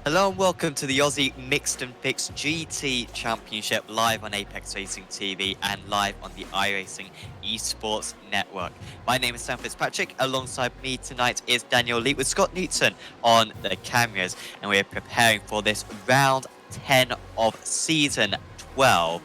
Hello and welcome to the Aussie Mixed and Fixed GT Championship live on Apex Racing TV and live on the iRacing Esports Network. My name is Sam Fitzpatrick. Alongside me tonight is Daniel Lee with Scott Newton on the cameras, and we're preparing for this round 10 of season 12.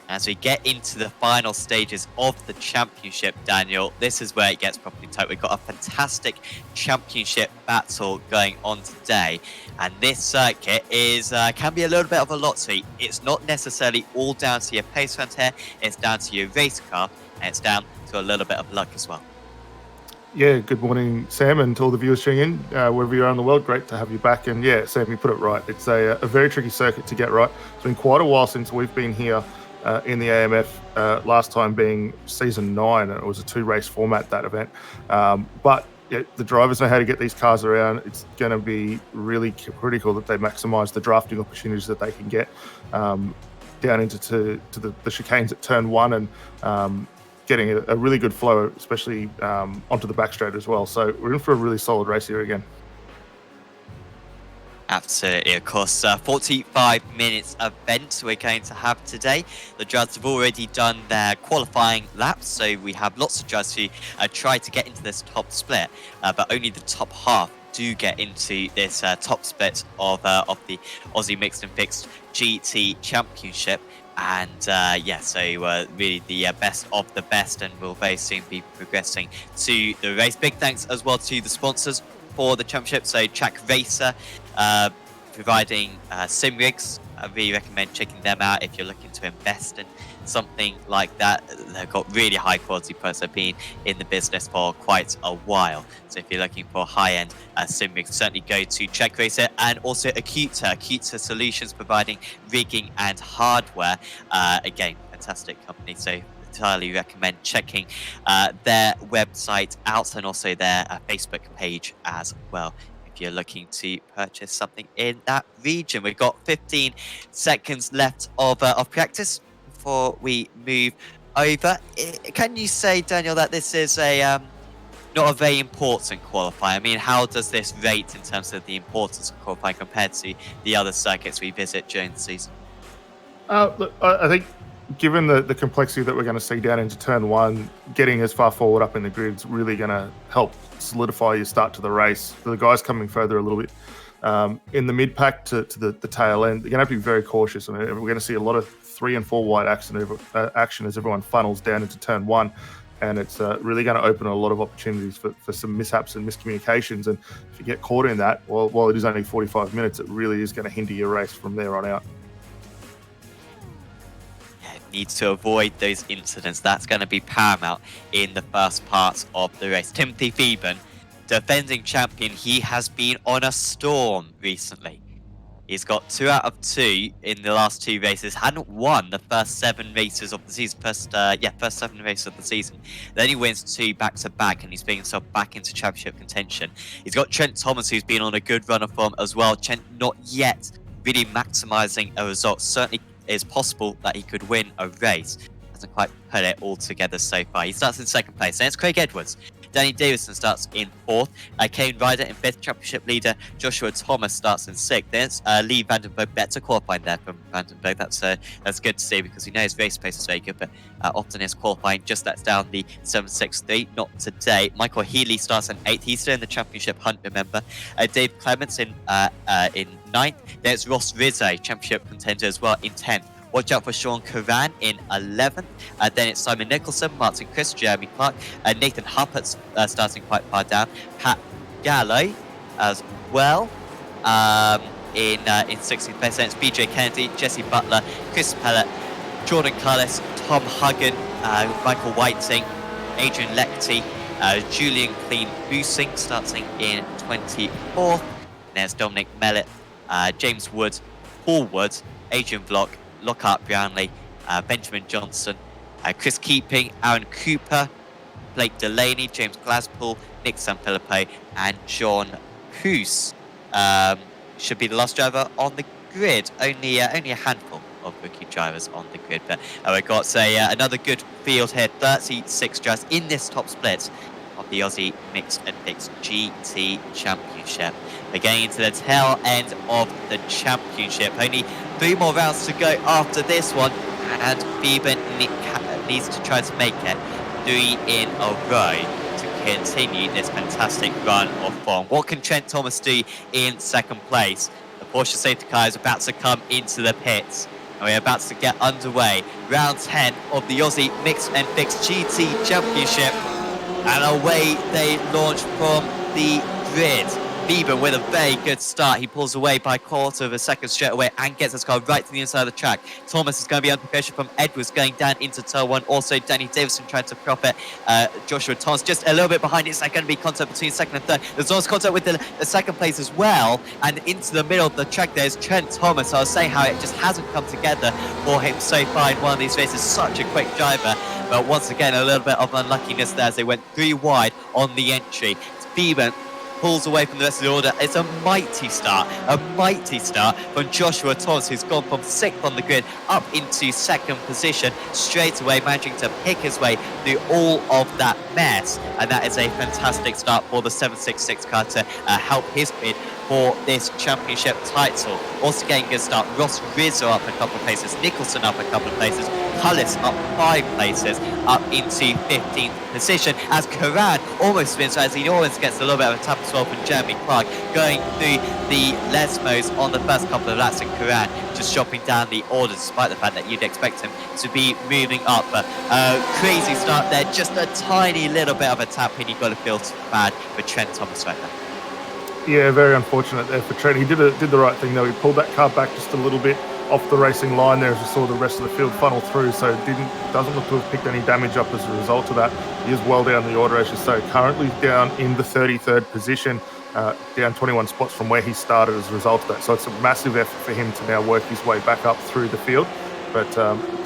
As we get into the final stages of the championship, Daniel, this is where it gets properly tight. We've got a fantastic championship battle going on today, and this circuit is can be a little bit of a lottery. It's not necessarily all down to your pace round here. It's down to your race car, and it's down to a little bit of luck as well. Yeah, good morning, Sam, and to all the viewers tuning in, wherever you are in the world. Great to have you back. And yeah, Sam, you put it right. It's a very tricky circuit to get right. It's been quite a while since we've been here in the AMF, last time being season 9, and it was a 2-race format, that event. But yeah, the drivers know how to get these cars around. It's going to be really critical that they maximise the drafting opportunities that they can get down into the chicanes at turn 1 and getting a really good flow, especially onto the back straight as well. So we're in for a really solid race here again. Absolutely, of course. 45 minutes event we're going to have today. The drivers have already done their qualifying laps, so we have lots of drivers who try to get into this top split, but only the top half do get into this top split of the Aussie Mixed and Fixed GT Championship. And so really the best of the best, and we'll very soon be progressing to the race. Big thanks as well to the sponsors for the championship. So Track Racer, providing sim rigs. I really recommend checking them out if you're looking to invest in something like that. They've got really high quality products. They've been in the business for quite a while. So if you're looking for high-end sim rigs, certainly go to Track Racer. And also Acuta Solutions, providing rigging and hardware. Again, fantastic company. So entirely recommend checking their website out, and also their Facebook page as well if you're looking to purchase something in that region. We've got 15 seconds left of practice before we move over. Can you say, Daniel, that this is a not a very important qualifying? I mean, how does this rate in terms of the importance of qualifying compared to the other circuits we visit during the season? Look, I think given the complexity that we're going to see down into turn 1, getting as far forward up in the grid is really going to help solidify your start to the race. For the guys coming further a little bit in the mid pack to the tail end, they're going to have to be very cautious. I mean, we're going to see a lot of 3 and 4 wide action as everyone funnels down into turn 1. And it's really going to open a lot of opportunities for some mishaps and miscommunications. And if you get caught in that, while it is only 45 minutes, it really is going to hinder your race from there on out. Needs to avoid those incidents. That's going to be paramount in the first part of the race. Timothy Theben, defending champion, he has been on a storm recently. He's got 2 out of 2 in the last 2 races. Hadn't won the first 7 races of the season. First 7 races of the season. Then he wins 2 back-to-back, and he's bringing himself back into championship contention. He's got Trent Thomas, who's been on a good run of form as well. Trent not yet really maximising a result. Certainly is possible that he could win a race. Hasn't quite put it all together so far. He starts in 2nd place. Then it's Craig Edwards. Danny Davison starts in 4th. Kane Ryder in 5th. Championship leader Joshua Thomas starts in 6th. There's Lee Vandenberg. Better qualifying there from Vandenberg. That's good to see, because we know his race pace is very good, but often his qualifying just lets down the 7.63. Not today. Michael Healy starts in 8th. He's still in the championship hunt, remember. Dave Clements in 9th. There's Ross Rizzo, championship contender as well, in 10th. Watch out for Sean Curran in 11th. Then it's Simon Nicholson, Martin Chris, Jeremy Clark, Nathan Huppert starting quite far down. Pat Gallo as well in 16th place. Then it's BJ Kennedy, Jesse Butler, Chris Pellet, Jordan Cullis, Tom Huggan, Michael Whiting, Adrian Lecty, Julian Clean Boosing starting in 24th. There's Dominic Mellett, James Wood, Paul Wood, Adrian Block, Lockhart Brownlee, Benjamin Johnson, Chris Keeping, Aaron Cooper, Blake Delaney, James Glaspool, Nick Sanfilippo, and John Hoos should be the last driver on the grid. Only a handful of rookie drivers on the grid, but we've got another good field here. 36 drivers in this top split of the Aussie Mixed and Mixed GT Championship. We're getting into the tail end of the championship. Only 3 more rounds to go after this one, and Bieber needs to try to make it 3 in a row to continue this fantastic run of form. What can Trent Thomas do in second place? The Porsche safety car is about to come into the pits. And we're about to get underway. Round 10 of the Aussie Mixed and Fixed GT Championship. And away they launch from the grid. Bieber with a very good start. He pulls away by a quarter of a second straight away and gets his car right to the inside of the track. Thomas is going to be under pressure from Edwards going down into turn 1. Also, Danny Davison trying to profit. Joshua Thomas just a little bit behind. It's going to be contact between second and third. There's also contact with the second place as well. And into the middle of the track, there's Trent Thomas. I was saying how it just hasn't come together for him so far in one of these races. Such a quick driver. But once again, a little bit of unluckiness there as they went 3 wide on the entry. Bieber pulls away from the rest of the order. It's a mighty start from Joshua Thomas, who's gone from 6th on the grid up into 2nd position straight away, managing to pick his way through all of that mess. And that is a fantastic start for the 766 car to help his bid for this championship title. Also getting a good start, Ross Rizzo up a couple of places, Nicholson up a couple of places, Cullis up 5 places, up into 15th position, as Karan almost wins, as he always gets a little bit of a tap as well from Jeremy Clark, going through the Lesmos on the first couple of laps, and Karan just chopping down the order, despite the fact that you'd expect him to be moving up. But crazy start there, just a tiny little bit of a tap, and you've got to feel bad for Trent Thomas right there. Yeah, very unfortunate there for Trent. He did the right thing though. He pulled that car back just a little bit off the racing line there as you saw the rest of the field funnel through, so doesn't look to have picked any damage up as a result of that. He is well down the order, as you say, currently down in the 33rd position, down 21 spots from where he started as a result of that. So it's a massive effort for him to now work his way back up through the field. But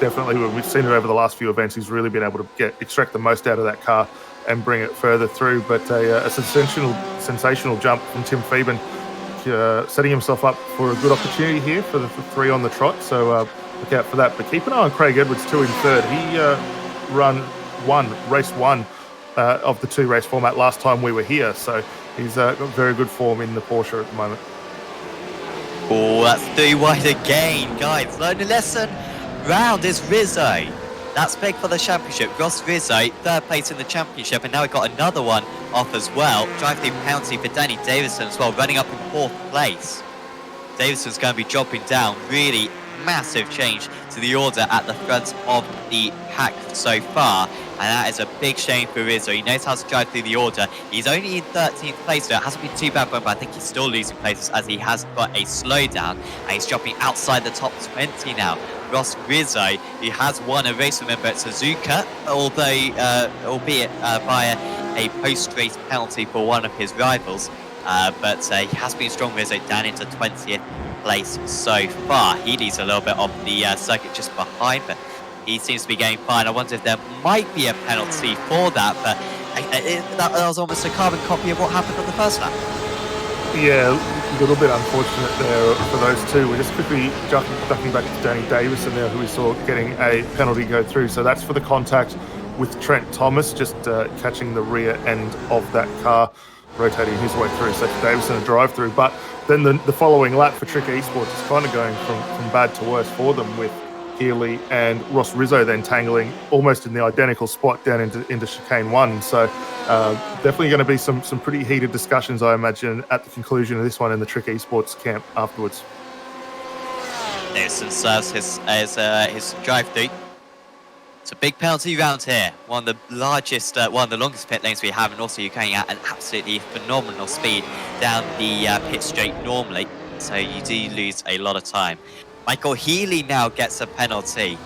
definitely, we've seen it over the last few events, he's really been able to extract the most out of that car and bring it further through. But a sensational jump from Tim Phoeben, setting himself up for a good opportunity here for the 3 on the trot. So look out for that. But keep an eye on Craig Edwards too in third. He race one of the 2 race format last time we were here. So he's got very good form in the Porsche at the moment. Oh, that's 3 wide again, guys. Learning lesson. Round is Rizzo. That's big for the championship. Ross Rizzo, 3rd place in the championship, and now we've got another one off as well. Drive-through penalty for Danny Davison as well, running up in 4th place. Davison's going to be dropping down. Really massive change to the order at the front of the pack so far, and that is a big shame for Rizzo. He knows how to drive through the order. He's only in 13th place, so it hasn't been too bad for him, but I think he's still losing places as he has got a slowdown, and he's dropping outside the top 20 now. Ross Rizzo, who has won a race, remember, at Suzuka, albeit via a post-race penalty for one of his rivals. But he has been strong, Rizzo, down into 20th place so far. He leads a little bit off the circuit just behind, but he seems to be going fine. I wonder if there might be a penalty for that, but that was almost a carbon copy of what happened on the first lap. Yeah, a little bit unfortunate there for those two. We're just quickly ducking back to Danny Davison there, who we saw getting a penalty go through. So that's for the contact with Trent Thomas, just catching the rear end of that car, rotating his way through. So for Davison, a drive through. But then the following lap for Trick Esports is kind of going from bad to worse for them, with Healy and Ross Rizzo then tangling almost in the identical spot down into chicane 1. So definitely going to be some pretty heated discussions, I imagine, at the conclusion of this one in the Trick Esports camp afterwards. Davison serves his drive-through. It's a big penalty round here. One of the largest, one of the longest pit lanes we have, and also you're going at an absolutely phenomenal speed down the pit straight normally. So you do lose a lot of time. Michael Healy now gets a penalty,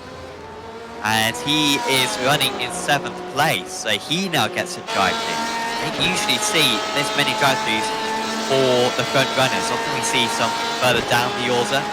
and he is running in 7th place, so he now gets a drive-through. I don't usually see this many drive-throughs for the front runners. Often we see some further down the order.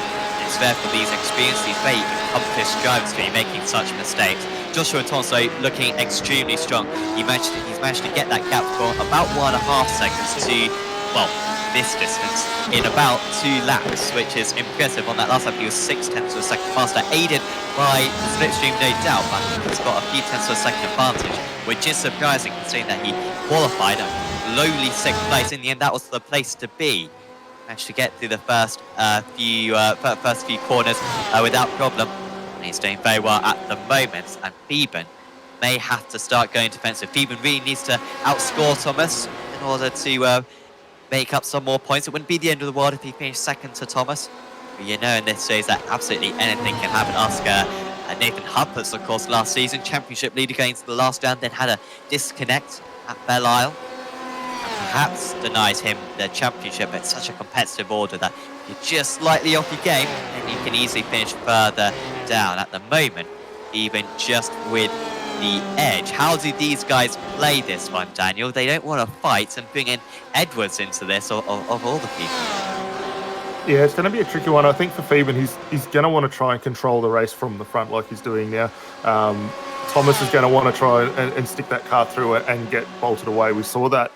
It's there for these experienced, these very accomplished drivers to be making such mistakes. Joshua Tonso looking extremely strong. He's managed to get that gap for about 1.5 seconds to well, this distance in about 2 laps, which is impressive. On that last lap, he was 6 tenths of a second faster, aided by the slipstream, no doubt, but he's got a few tenths of a second advantage, which is surprising considering that he qualified at lowly 6th place. In the end, that was the place to be. Managed to get through the first few corners without problem. And he's doing very well at the moment, and Theben may have to start going defensive. Theben really needs to outscore Thomas in order to make up some more points. It wouldn't be the end of the world if he finished second to Thomas. But you know in this series that absolutely anything can happen. Ask Nathan Huppers, of course, last season. Championship leader going into the last round, then had a disconnect at Belle Isle. And perhaps denies him the championship at such a competitive order that if you're just slightly off your game, then you can easily finish further down. At the moment, even just with the edge. How do these guys play this one, Daniel? They don't want to fight and bring in Edwards into this, of all the people. Yeah, it's going to be a tricky one. I think for Theben, he's going to want to try and control the race from the front like he's doing now. Thomas is going to want to try and stick that car through it and get bolted away. We saw that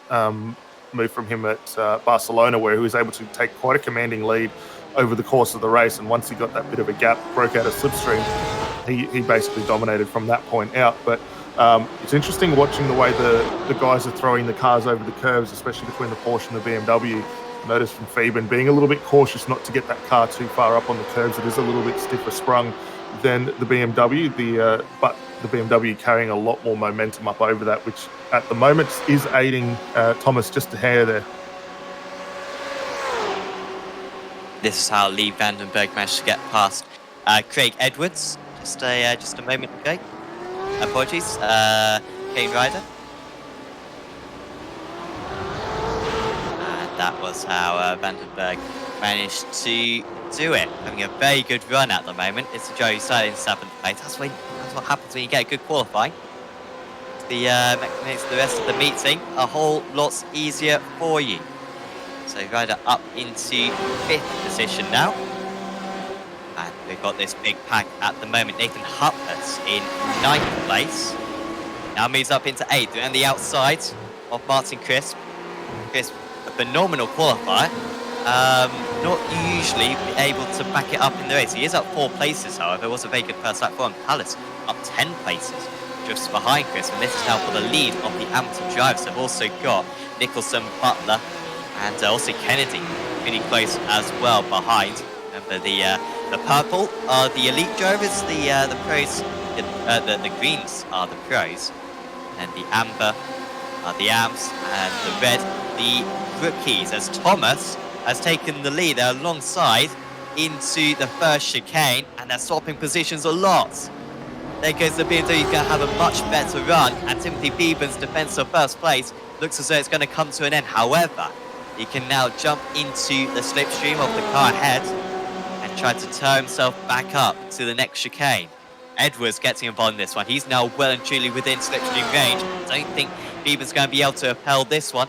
move from him at Barcelona, where he was able to take quite a commanding lead over the course of the race. And once he got that bit of a gap, broke out of slipstream, he basically dominated from that point out. But it's interesting watching the way the guys are throwing the cars over the curves, especially between the Porsche and the BMW. Notice from Theben being a little bit cautious not to get that car too far up on the curves. It is a little bit stiffer sprung than the BMW, but the BMW carrying a lot more momentum up over that, which at the moment is aiding Thomas just a hair there. This is how Lee Vandenberg managed to get past Craig Edwards just a moment ago. Apologies, Kane Ryder. And that was how Vandenberg managed to do it. Having a very good run at the moment. It's Joe starting in 7th place. That's what happens when you get a good qualifying. Makes the rest of the meeting a whole lot easier for you. So Ryder up into 5th position now. And we've got this big pack at the moment. Nathan Huppert in 9th place. Now moves up into 8th. And the outside of Martin Crisp. Crisp, a phenomenal qualifier. Not usually able to back it up in the race. He is up 4 places, however. It was a very good first lap for him. Palace up 10 places. Just behind Crisp. And this is now for the lead of the amateur drivers. They've also got Nicholson, Butler, and also Kennedy pretty close as well behind. Remember the purple are the elite drivers, the pros, the greens are the pros, and the amber are the AMs, and the red the rookies. As Thomas has taken the lead alongside into the first chicane, and they're swapping positions a lot. There goes the BMW, he's going to have a much better run, and Timothy Theben's defense of first place looks as though it's going to come to an end. However, he can now jump into the slipstream of the car ahead and try to turn himself back up to the next chicane. Edwards getting involved in this one. He's now well and truly within slipstream range. I don't think Theben's going to be able to upheld this one.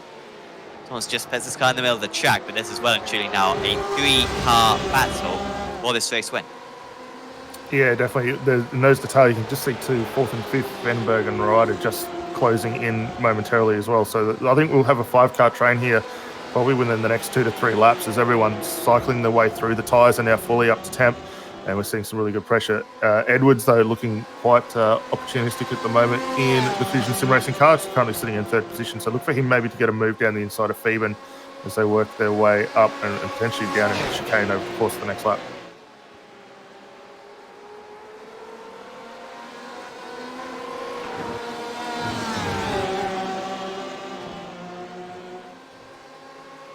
Thomas just puts this car in the middle of the track, but this is well and truly now a 3-car battle for this race win. Yeah, definitely. In those details, you can just see 4th and 5th, Vandenberg and Ryder just closing in momentarily as well. So I think we'll have a 5-car train here probably within the next 2 to 3 laps as everyone's cycling their way through. The tyres are now fully up to temp and we're seeing some really good pressure. Edwards, though, looking quite opportunistic at the moment in the Fusion Sim Racing car. It's currently sitting in 3rd position, so look for him maybe to get a move down the inside of Theben as they work their way up and potentially down into the chicane over the course of the next lap.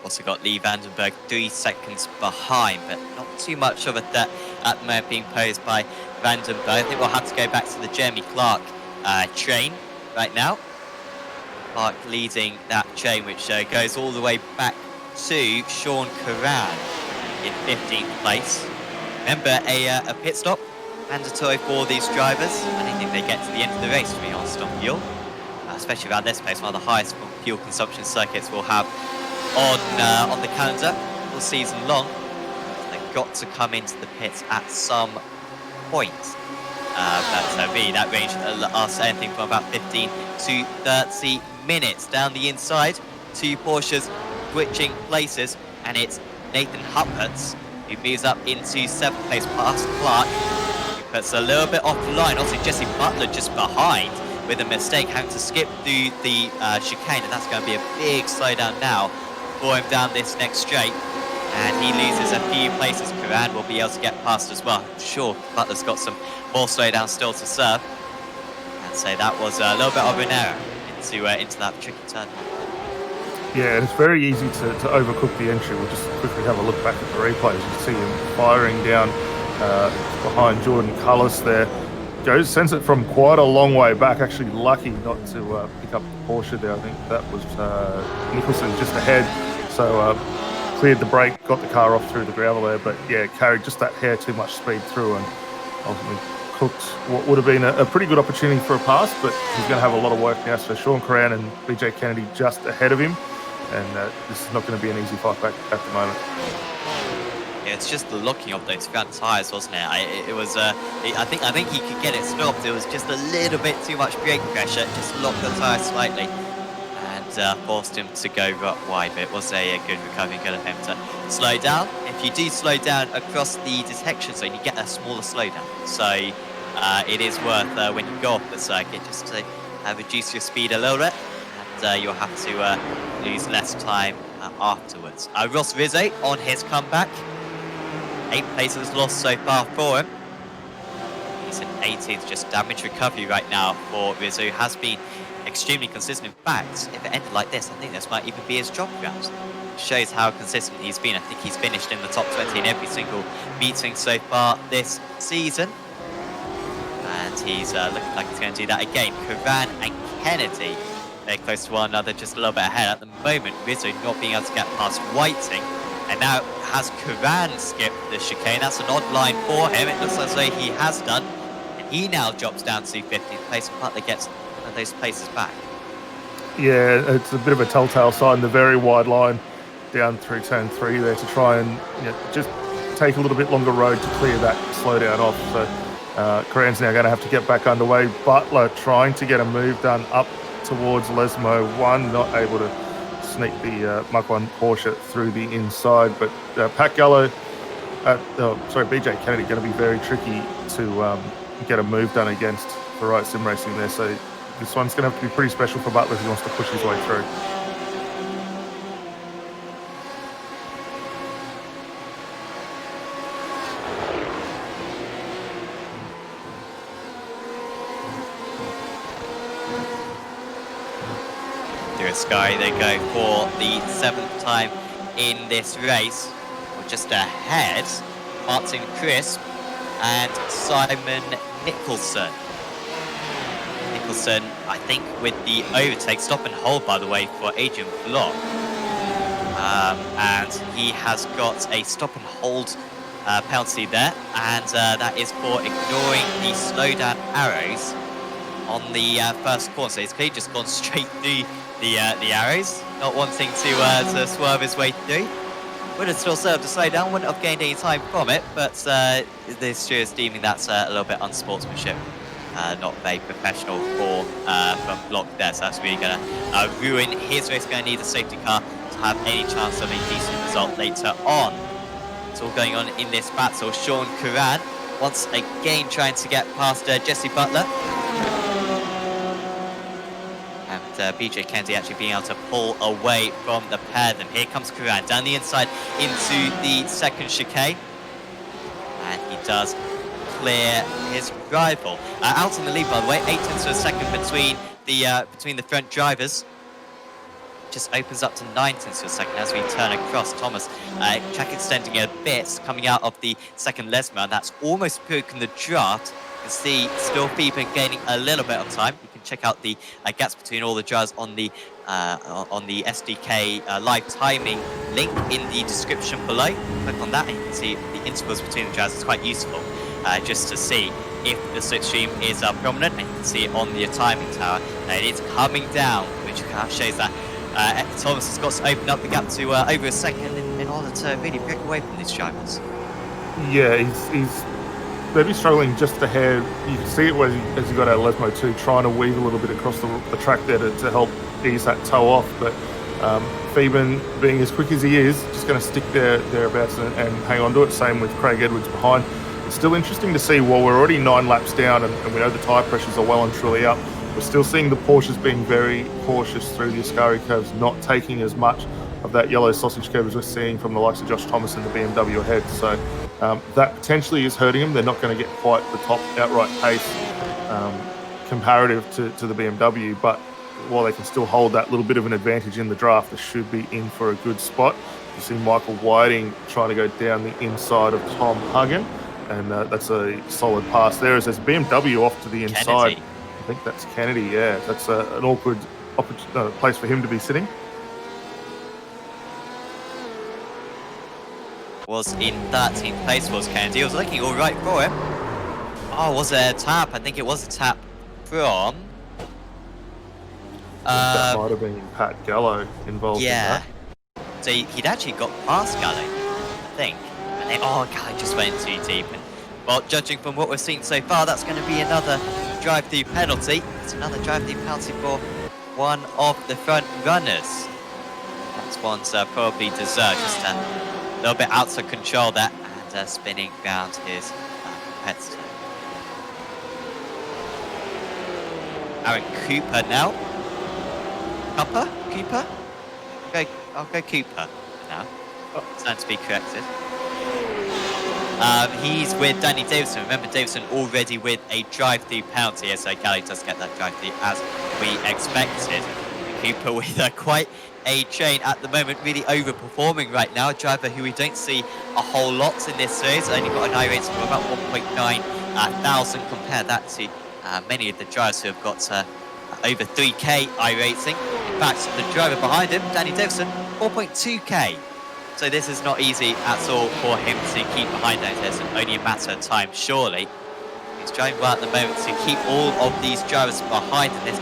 Also got Lee Vandenberg 3 seconds behind, but not too much of a threat at the moment being posed by Vandenberg. I think we'll have to go back to the Jeremy Clark train right now. Clark leading that train, which goes all the way back to Sean Curran in 15th place. Remember, a pit stop mandatory for these drivers. I don't think they get to the end of the race, to be honest, on fuel. Especially around this place, one of the highest fuel consumption circuits we'll have on the calendar all season long. They've got to come into the pits at some point. But really, that range lasts anything from about 15 to 30 minutes. Down the inside, 2 Porsches switching places, and it's Nathan Huppertz who moves up into 7th place past Clark, who puts a little bit off the line. Also, Jesse Butler just behind with a mistake, having to skip through the chicane, and that's going to be a big slowdown now for him down this next straight. And he loses a few places. Kuran will be able to get past as well. I'm sure Butler's got some more slowdown still to serve. And so that was a little bit of an error into that tricky turn. Yeah, and it's very easy to overcook the entry. We'll just quickly have a look back at the replays. You can see him firing down behind Jordan Cullis there. Sends it from quite a long way back. Actually lucky not to pick up the Porsche there. I think that was Nicholson just ahead. So cleared the brake, got the car off through the gravel there, but yeah, carried just that hair too much speed through and ultimately cooked what would have been a pretty good opportunity for a pass, but he's going to have a lot of work now. So Sean Curran and BJ Kennedy just ahead of him, and this is not going to be an easy fight back at the moment. Yeah, it's just the locking of those front tyres, wasn't it? It was. I think he could get it stopped. It was just a little bit too much brake pressure. Just locked the tyre slightly and forced him to go wide. But it was a good recovery, good of him to slow down. If you do slow down across the detection zone, you get a smaller slowdown. So it is worth when you go off the circuit just to reduce your speed a little bit, and you'll have to lose less time afterwards. Ross Rizzo on his comeback. 8 places lost so far for him. He's in 18th, just damage recovery right now for Rizzo. Has been extremely consistent. In fact, if it ended like this, I think this might even be his drop round. Shows how consistent he's been. I think he's finished in the top 20 in every single meeting so far this season. And he's looking like he's going to do that again. Curran and Kennedy, they're close to one another, just a little bit ahead. At the moment, Rizzo not being able to get past Whiting. And now has Curran skipped the chicane. That's an odd line for him. It looks as though he has done. And he now drops down to 15th place, and Butler gets those places back. Yeah, it's a bit of a telltale sign, the very wide line down through turn 3 there to try and just take a little bit longer road to clear that slowdown off. So Curran's now going to have to get back underway. Butler trying to get a move done up towards Lesmo 1, not able to sneak the Mach 1 Porsche through the inside, but Pat Gallo, BJ Kennedy going to be very tricky to get a move done against for Right Sim Racing there. So this one's going to have to be pretty special for Butler if he wants to push his way through. Sky, they go for the 7th time in this race. We're just ahead, Martin Crisp and Simon Nicholson. Nicholson, I think, with the overtake, stop and hold, by the way, for Adrian Block. And he has got a stop and hold penalty there, and that is for ignoring the slowdown arrows on the first corner. So he's clearly just gone straight through the arrows, not wanting to swerve his way through. Would have still served to slow down, wouldn't have gained any time from it, but the stewards deeming that's a little bit unsportsmanship, not very professional from Block there. So that's really going to ruin his race. Going to need a safety car to have any chance of a decent result later on. It's all going on in this battle. Sean Curran once again trying to get past Jesse Butler. BJ Kennedy actually being able to pull away from the pair. Then here comes Curran down the inside into the second chicane, and he does clear his rival. Out in the lead, by the way, 8/10 of a second between the front drivers. Just opens up to 9/10 of a second as we turn across. Thomas track extending a bit coming out of the second Lesmo, and that's almost broken the draft. You can see still Phoebe gaining a little bit of time. You can check out the gaps between all the drivers on the SDK live timing link in the description below. Click on that and you can see the intervals between the drivers. It's quite useful just to see if the slipstream is prominent, and you can see it on the timing tower. It is coming down, which shows that Thomas has got to open up the gap to over a second in order to really break away from these drivers. Yeah, he's maybe struggling just a hair. You can see it as he got out of Lesmo 2, trying to weave a little bit across the track there to help ease that toe off. But Phoeben, being as quick as he is, just going to stick thereabouts and hang on to it. Same with Craig Edwards behind. It's still interesting to see, while we're already 9 laps down and we know the tyre pressures are well and truly up, we're still seeing the Porsches being very cautious through the Ascari curves, not taking as much of that yellow sausage curve as we're seeing from the likes of Josh Thomas and the BMW ahead. So that potentially is hurting them. They're not going to get quite the top outright pace comparative to the BMW, but while they can still hold that little bit of an advantage in the draft, they should be in for a good spot. You see Michael Whiting trying to go down the inside of Tom Huggin, and that's a solid pass there. As there's BMW off to the inside. Kennedy. I think that's Kennedy, yeah. That's an awkward place for him to be sitting. Was in 13th place was Kennedy. It was looking all right for him. Oh, was it a tap? I think it was a tap from... that might have been Pat Gallo involved in that. So he'd actually got past Gallo, I think. And then, Gallo just went too deep. And, well, judging from what we've seen so far, that's going to be another drive-through penalty. It's another drive-through penalty for one of the front runners. That one's probably deserved. Just a little bit out of control there and spinning round his competitor. Aaron Cooper now. Cooper? I'll go Cooper now. Time to be corrected. He's with Danny Davison. Remember, Davison already with a drive-through penalty, so Gallo does get that drive-through as we expected. Cooper with quite a chain at the moment, really overperforming right now. A driver who we don't see a whole lot in this series. Only got an I rating of about 1.9 thousand. Compare that to many of the drivers who have got over 3k I rating. In fact, the driver behind him, Danny Davison, 4.2k. So this is not easy at all for him to keep behind Danny Davison. Only a matter of time, surely. He's driving well at the moment to keep all of these drivers behind in this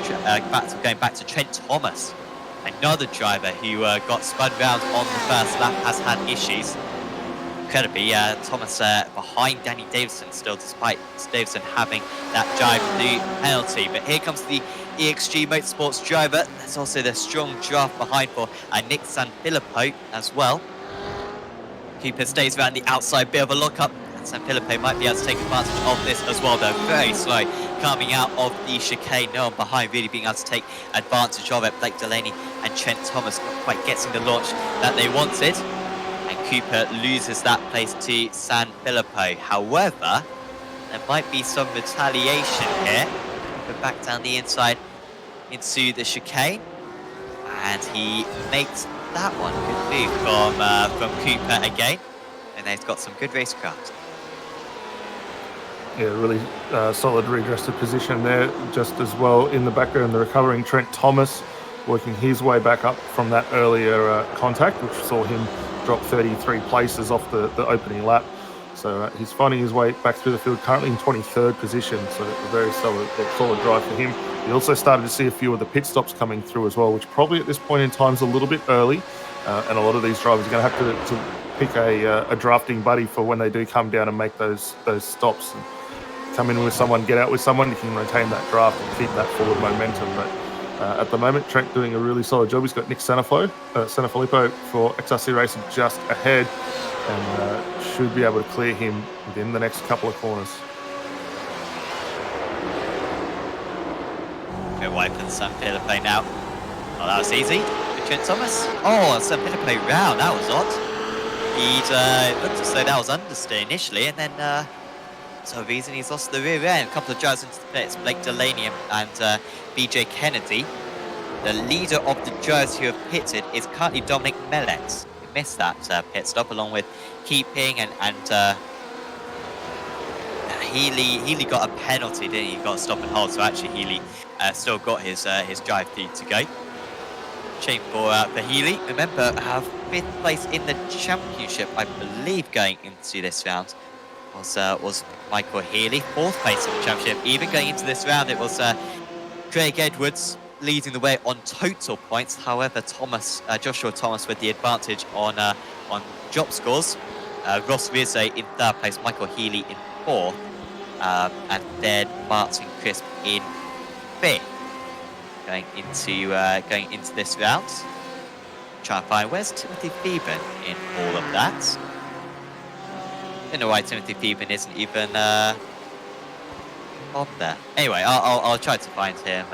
battle, going back to Trent Thomas. Another driver who got spun round on the first lap has had issues. Incredibly, Thomas behind Danny Davison still, despite Davison having that drive-through penalty. But here comes the EXG Motorsports driver. There's also the strong draft behind for Nick Sanfilippo as well. Cooper stays around the outside, bit of a lock-up. Sanfilippo might be able to take advantage of this as well. They're very slow coming out of the chicane. No one behind really being able to take advantage of it. Blake Delaney and Trent Thomas not quite getting the launch that they wanted. And Cooper loses that place to Sanfilippo. However, there might be some retaliation here. Cooper back down the inside into the chicane. And he makes that one. Good move from Cooper again. And they've got some good racecraft. Yeah, really solid redressed position there. Just as well in the background, the recovering Trent Thomas working his way back up from that earlier contact, which saw him drop 33 places off the opening lap. So he's finding his way back through the field, currently in 23rd position. So a very solid drive for him. We also started to see a few of the pit stops coming through as well, which probably at this point in time is a little bit early. And a lot of these drivers are going to have to pick a drafting buddy for when they do come down and make those stops. And come in with someone, get out with someone, you can retain that draft and keep that forward momentum. But at the moment, Trent doing a really solid job. He's got Nick Sanfilippo for XRC Racing just ahead and should be able to clear him within the next couple of corners. Go wide for the Sanfilippo now. Oh, that was easy. Trent Thomas. Oh, Sanfilippo round. That was odd. He'd looked as though that was understeer initially, and then for some reason he's lost the rear end. A couple of drivers into the pits, Blake Delaney and BJ Kennedy. The leader of the drivers who have pitted is currently Dominic Mellex. He missed that pit stop along with Keeping and Healy got a penalty, didn't he? He got a stop and hold, so actually Healy still got his drive through to go. Shame for Healy. Remember, have 5th place in the championship, I believe, going into this round was Michael Healy. 4th place in the championship. Even going into this round, it was Craig Edwards leading the way on total points. However, Joshua Thomas with the advantage on job scores. Ross Rizzo in 3rd place, Michael Healy in 4th, and then Martin Crisp in 5th. Going into this round. Try to find where's Timothy Phoeben in all of that. Don't know why Timothy Phoeben isn't even on there. Anyway, I'll try to find him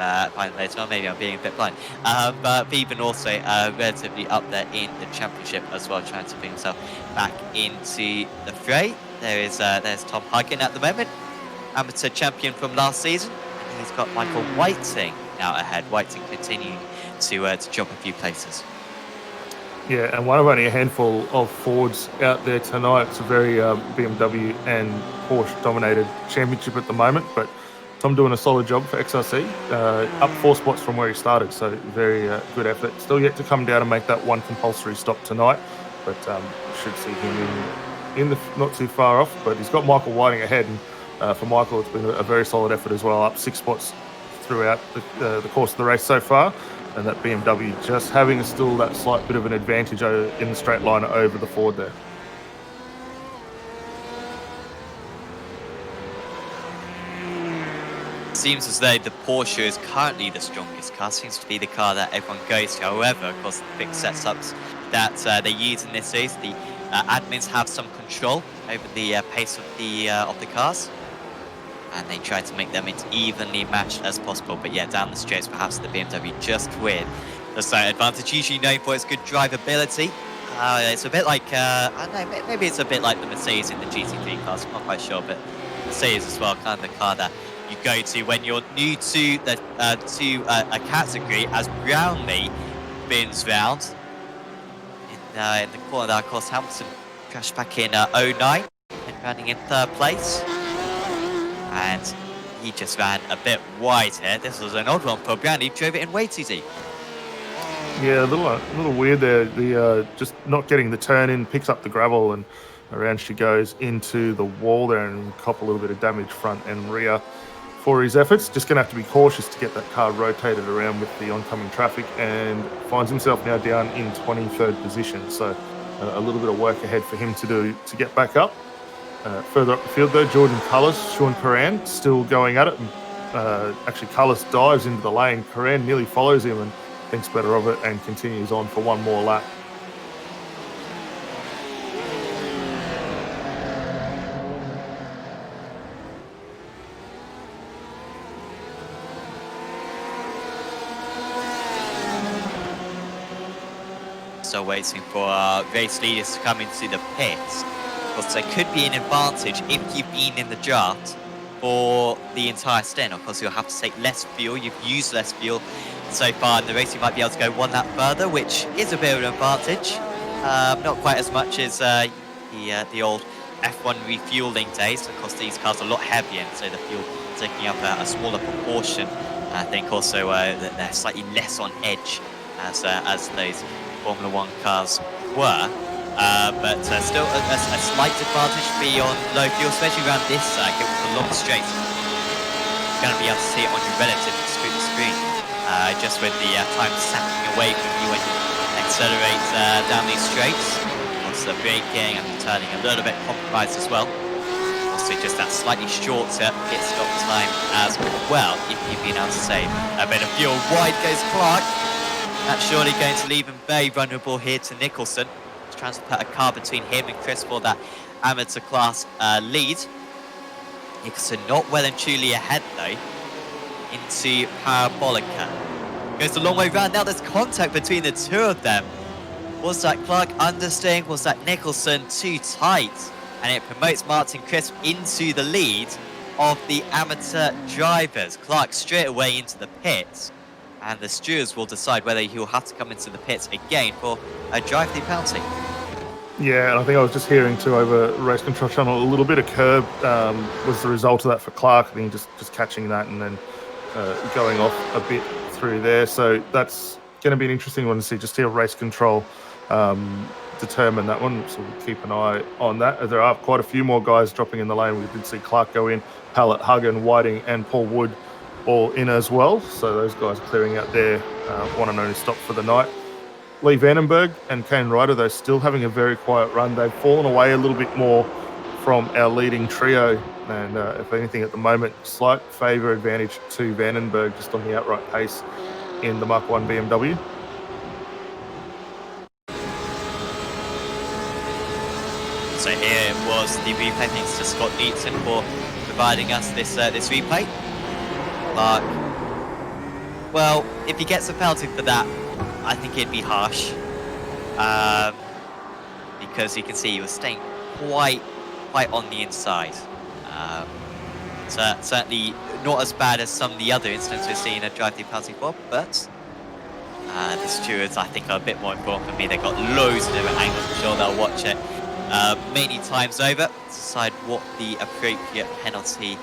later on. Maybe I'm being a bit blind. But Phoeben also relatively up there in the championship as well, trying to bring himself back into the fray. There's Tom Huggin at the moment, amateur champion from last season, and he's got Michael Whiting now ahead. Whiting continuing to jump a few places. Yeah, and one of only a handful of Fords out there tonight. It's a very BMW and Porsche dominated championship at the moment, but Tom doing a solid job for XRC, up 4 spots from where he started, so very good effort. Still yet to come down and make that one compulsory stop tonight, but should see him in the not too far off, but he's got Michael Whiting ahead, and for Michael it's been a very solid effort as well, up 6 spots throughout the course of the race so far. And that BMW just having still that slight bit of an advantage in the straight line over the Ford there. Seems as though the Porsche is currently the strongest car. Seems to be the car that everyone goes to. However, of course, the fixed setups that they use in this race, the admins have some control over the pace of the cars, and they try to make them as evenly matched as possible. But yeah, down the straights, perhaps the BMW just with the slight advantage, usually known for its good drivability. It's a bit like, I don't know, maybe it's a bit like the Mercedes in the GT3 cars, I'm not quite sure, but Mercedes as well, kind of the car that you go to when you're new to the a category, as Brownlee spins round. In the corner there, of course, Hamilton crashed back in 09 and running in 3rd place. And he just ran a bit wide here. This was an odd one for Brownlee. Drove it in way too deep. Yeah, a little weird there. The just not getting the turn in, picks up the gravel, and around she goes into the wall there and cop a little bit of damage front and rear for his efforts. Just going to have to be cautious to get that car rotated around with the oncoming traffic, and finds himself now down in 23rd position. So a little bit of work ahead for him to do to get back up. Further up the field though, Jordan Cullis, Sean Curran still going at it. Actually, Cullis dives into the lane. Curran nearly follows him and thinks better of it and continues on for one more lap. So waiting for race leaders to come into the pits. Of course, there could be an advantage if you've been in the draft for the entire stint. Of course, you'll have to take less fuel. You've used less fuel so far in the race. You might be able to go one lap further, which is a bit of an advantage. Not quite as much as the old F1 refueling days. Of course, these cars are a lot heavier, so the fuel taking up a smaller proportion. I think also that they're slightly less on edge as those Formula One cars were. But still a slight advantage to be on low fuel, especially around this circuit with the long straights. You're going to be able to see it on your relative screen, just with the time sapping away from you when you accelerate down these straights. Also braking and turning a little bit compromised as well. Also just that slightly shorter pit stop time as well, if you've been able to save a bit of fuel. Wide goes Clark. That's surely going to leave him very vulnerable here to Nicholson. Trying to put a car between him and Chris for that amateur class lead. Nicholson not well and truly ahead though into Parabolica. Goes the long way round. Now there's contact between the two of them. Was that Clark understeering? Was that Nicholson too tight? And it promotes Martin Crisp into the lead of the amateur drivers. Clark straight away into the pits. And the stewards will decide whether he'll have to come into the pits again for a drive-through penalty. Yeah, and I think I was just hearing too over Race Control Channel, a little bit of curb was the result of that for Clark. I think just catching that and then going off a bit through there. So that's going to be an interesting one to see, just hear Race Control determine that one. So we'll keep an eye on that. There are quite a few more guys dropping in the lane. We did see Clark go in, Hallett, Huggin, Whiting and Paul Wood all in as well. So those guys clearing out their one and only stop for the night. Lee Vandenberg and Kane Ryder, though, still having a very quiet run. They've fallen away a little bit more from our leading trio. And if anything, at the moment, slight favour advantage to Vandenberg just on the outright pace in the Mark 1 BMW. So here was the replay. Thanks to Scott Eaton for providing us this this replay. But, well, if he gets a penalty for that, I think it'd be harsh. Because you can see he was staying quite on the inside. Certainly not as bad as some of the other incidents we're seeing a drive-through penalty for, but the stewards, I think, are a bit more important for me. They've got loads of different angles. I'm sure they'll watch it many times over to decide what the appropriate penalty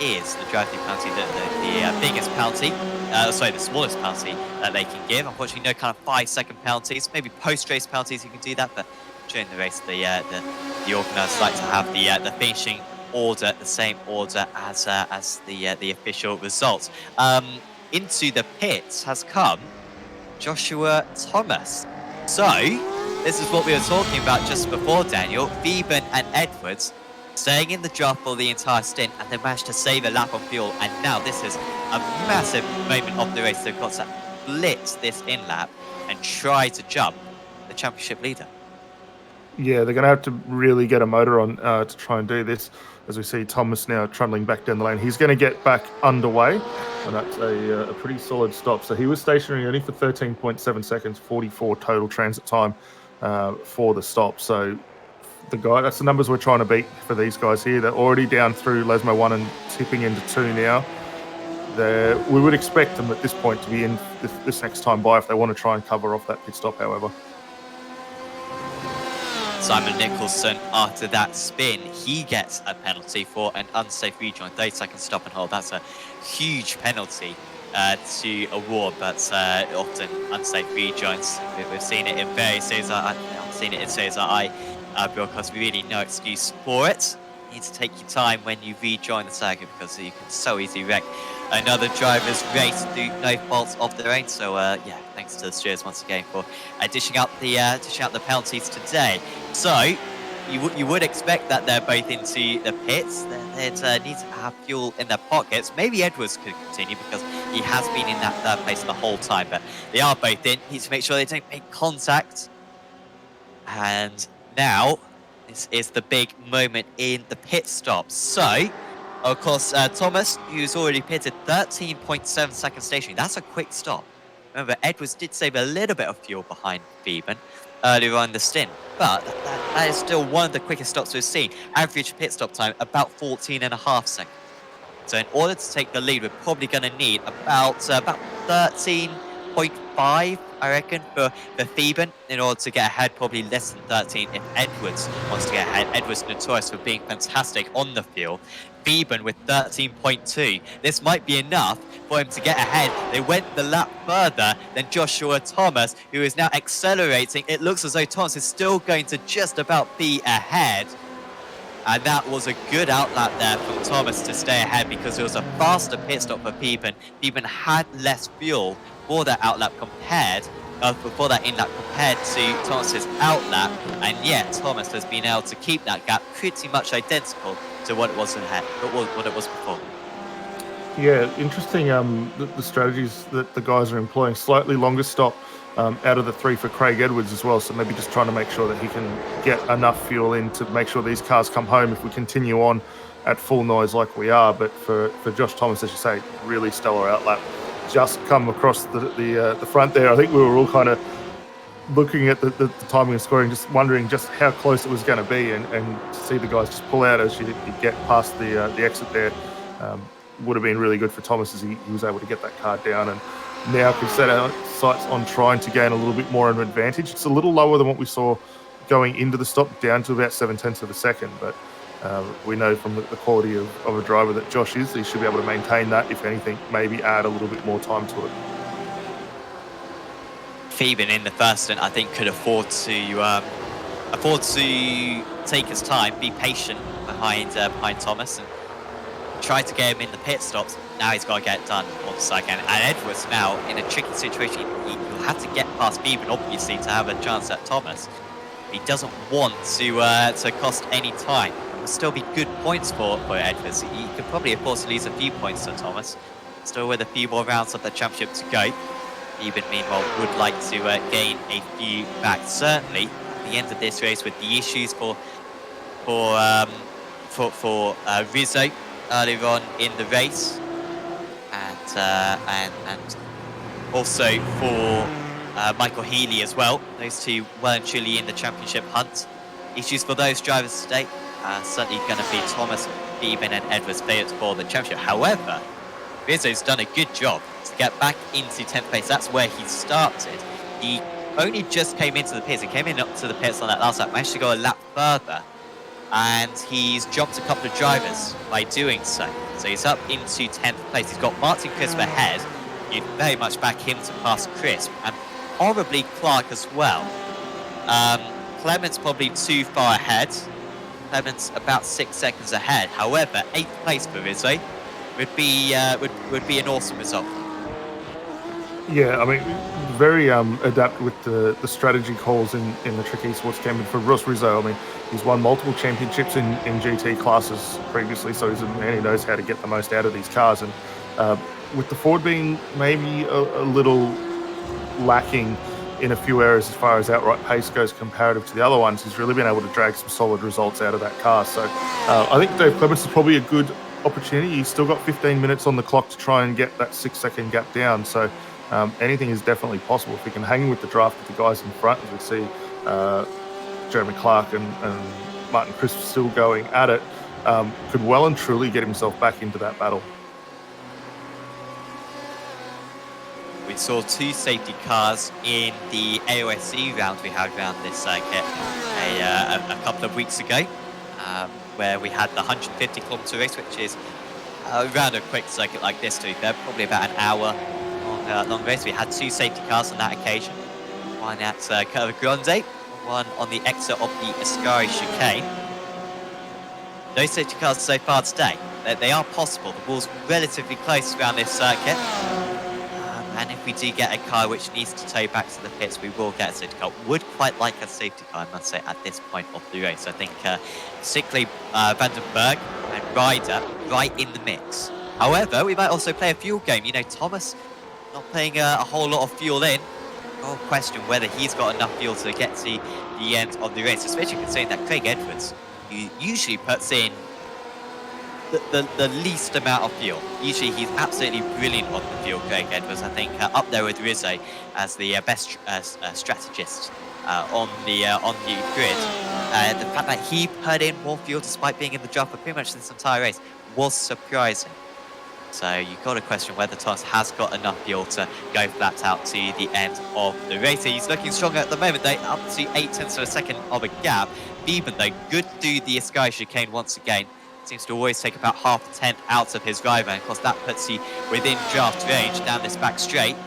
is. The drive-through penalty, the biggest penalty, the smallest penalty that they can give. Unfortunately, no kind of 5-second penalties. Maybe post-race penalties you can do that, but during the race, the organisers like to have the finishing order the same order as the official results. Into the pits has come Joshua Thomas. So this is what we were talking about just before, Daniel. Veben and Edwards staying in the draft for the entire stint, and they managed to save a lap on fuel. And now this is a massive moment of the race. They've got to blitz this in lap and try to jump the championship leader. Yeah, they're going to have to really get a motor on to try and do this. As we see Thomas now trundling back down the lane. He's going to get back underway, and that's a pretty solid stop. So he was stationary only for 13.7 seconds, 44 total transit time for the stop. So that's the numbers we're trying to beat for these guys here. They're already down through Lesmo 1 and tipping into 2 now. We would expect them at this point to be in this next time by if they want to try and cover off that pit stop, however. Simon Nicholson, after that spin, he gets a penalty for an unsafe rejoin, 30-second stop and hold. That's a huge penalty to award, but often unsafe rejoins. We've seen it in various series. I've seen it in series I broadcast. Really no excuse for it. You need to take your time when you rejoin the circuit because you can so easily wreck another driver's race through no faults of their own. So yeah, thanks to the stewards once again for dishing out the penalties today. So you would expect that they're both into the pits. They'd need to have fuel in their pockets. Maybe Edwards could continue because he has been in that third place the whole time, but they are both in. Need to make sure they don't make contact. And now this is the big moment in the pit stop. So, of course, Thomas, who's already pitted, 13.7 seconds stationary. That's a quick stop. Remember, Edwards did save a little bit of fuel behind Veben earlier on in the stint, but that is still one of the quickest stops we've seen. Average pit stop time, about 14.5 seconds. So in order to take the lead, we're probably going to need about 13.5, I reckon, for Veben in order to get ahead, probably less than 13 if Edwards wants to get ahead. Edwards notorious for being fantastic on the field. Veben with 13.2. This might be enough for him to get ahead. They went the lap further than Joshua Thomas, who is now accelerating. It looks as though Thomas is still going to just about be ahead. And that was a good outlap there from Thomas to stay ahead because it was a faster pit stop for Veben. Veben had less fuel for that outlap before that in-lap compared to Thomas's outlap, and yet Thomas has been able to keep that gap pretty much identical to what it was before. Yeah, interesting. The strategies that the guys are employing. Slightly longer stop out of the 3 for Craig Edwards as well. So maybe just trying to make sure that he can get enough fuel in to make sure these cars come home if we continue on at full noise like we are. But for Josh Thomas, as you say, really stellar outlap. Just come across the front there. I think we were all kind of looking at the timing and scoring, just wondering just how close it was going to be, and to see the guys just pull out as you get past the exit there would have been really good for Thomas as he was able to get that car down and now can set our sights on trying to gain a little bit more of an advantage. It's a little lower than what we saw going into the stop, down to about 0.7 of a second, but we know from the quality of a driver that Josh is, he should be able to maintain that. If anything, maybe add a little bit more time to it. Veben in the first stint, I think, could afford to take his time, be patient behind Thomas, and try to get him in the pit stops. Now he's got to get it done on the side again. And Edwards now in a tricky situation. He'll have to get past Veben, obviously, to have a chance at Thomas. He doesn't want to cost any time. Will still be good points for Edwards. He could probably afford to lose a few points to Thomas. Still with a few more rounds of the championship to go. Veben, meanwhile, would like to gain a few back. Certainly, at the end of this race, with the issues for for Rizzo earlier on in the race, and also for Michael Healy as well. Those two well and truly in the championship hunt. Issues for those drivers today. Certainly going to be Thomas, Beeben and Edwards favourites for the championship. However, Rizzo's done a good job to get back into 10th place. That's where he started. He only just came into the pits. He came in up to the pits on that last lap, managed to go a lap further, and he's jumped a couple of drivers by doing so. So he's up into 10th place. He's got Martin Crisp ahead. You'd very much back him to pass Crisp, and probably Clark as well. Clement's probably too far ahead. Clement's about 6 seconds ahead. However, 8th place for Rizzo would be an awesome result. Yeah, I mean, very adept with the strategy calls in the Trick Esports campaign for Ross Rizzo. I mean, he's won multiple championships in GT classes previously, so he's a man who knows how to get the most out of these cars. And with the Ford being maybe a little lacking in a few areas as far as outright pace goes comparative to the other ones, he's really been able to drag some solid results out of that car. So I think Dave Clements is probably a good opportunity. He's still got 15 minutes on the clock to try and get that 6-second gap down. So anything is definitely possible. If he can hang with the draft with the guys in front, as we see Jeremy Clark and Martin Crisp still going at it, could well and truly get himself back into that battle. We saw 2 safety cars in the AOSC round we had around this circuit a couple of weeks ago, where we had the 150-kilometer race, which is around a quick circuit like this, to be fair, probably about an hour long race. We had 2 safety cars on that occasion, one at Curva Grande, one on the exit of the Ascari chicane. Those safety cars so far today, they are possible. The wall's relatively close around this circuit. And if we do get a car which needs to tow back to the pits, we will get a safety car. Would quite like a safety car, I must say, at this point of the race. I think particularly Vandenberg and Ryder right in the mix. However, we might also play a fuel game. You know, Thomas not putting a whole lot of fuel in. I'll question whether he's got enough fuel to get to the end of the race, especially considering that Craig Edwards, who usually puts in the least amount of fuel. Usually he's absolutely brilliant on the fuel, Craig Edwards. I think up there with Rizzo as the best strategist on the grid. The fact that he put in more fuel despite being in the draft for pretty much this entire race was surprising. So you've got to question whether Thomas has got enough fuel to go flat out to the end of the race. He's looking stronger at the moment, though, up to 0.8 of a second of a gap. Beeben, though, good through the Ascari chicane once again. Seems to always take about half a tenth out of his driver, and of course that puts you within draft range down this back straight.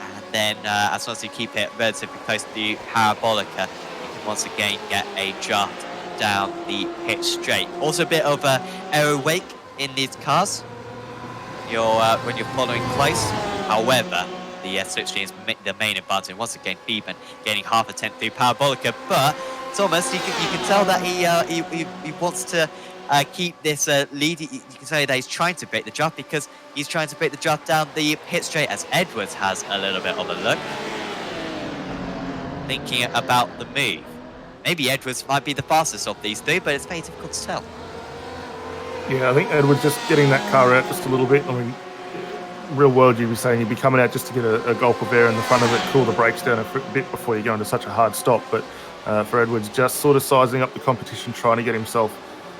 And then as long as you keep it relatively close to the Parabolica, you can once again get a draft down the pit straight. Also a bit of aero wake in these cars when you're following close. However, the slipstream is the main advantage. Once again, Beeben gaining half a tenth through Parabolica, but Thomas, you can tell that he wants to keep this lead. You can say that he's trying to break the draft because he's trying to break the draft down the pit straight, as Edwards has a little bit of a look. Thinking about the move. Maybe Edwards might be the fastest of these 3, but it's very difficult to tell. Yeah, I think Edwards just getting that car out just a little bit. I mean, real world, you'd be saying you'd be coming out just to get a gulp of air in the front of it, cool the brakes down a bit before you go into such a hard stop. But for Edwards, just sort of sizing up the competition, trying to get himself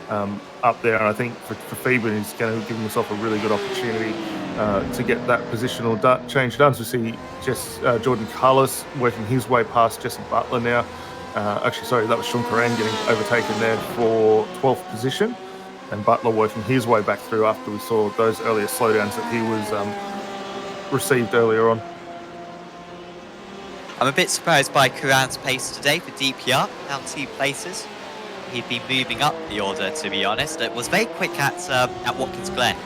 up there. And I think for Beeben, he's going to give himself a really good opportunity to get that positional change done. So we see Jordan Carlos working his way past Jesse Butler now. Actually, sorry, that was Sean Coran getting overtaken there for 12th position. And Butler working his way back through after we saw those earlier slowdowns that he was received earlier on. I'm a bit surprised by Coran's pace today for DPR, down 2 places. He'd been moving up the order, to be honest. It was very quick at Watkins Glen,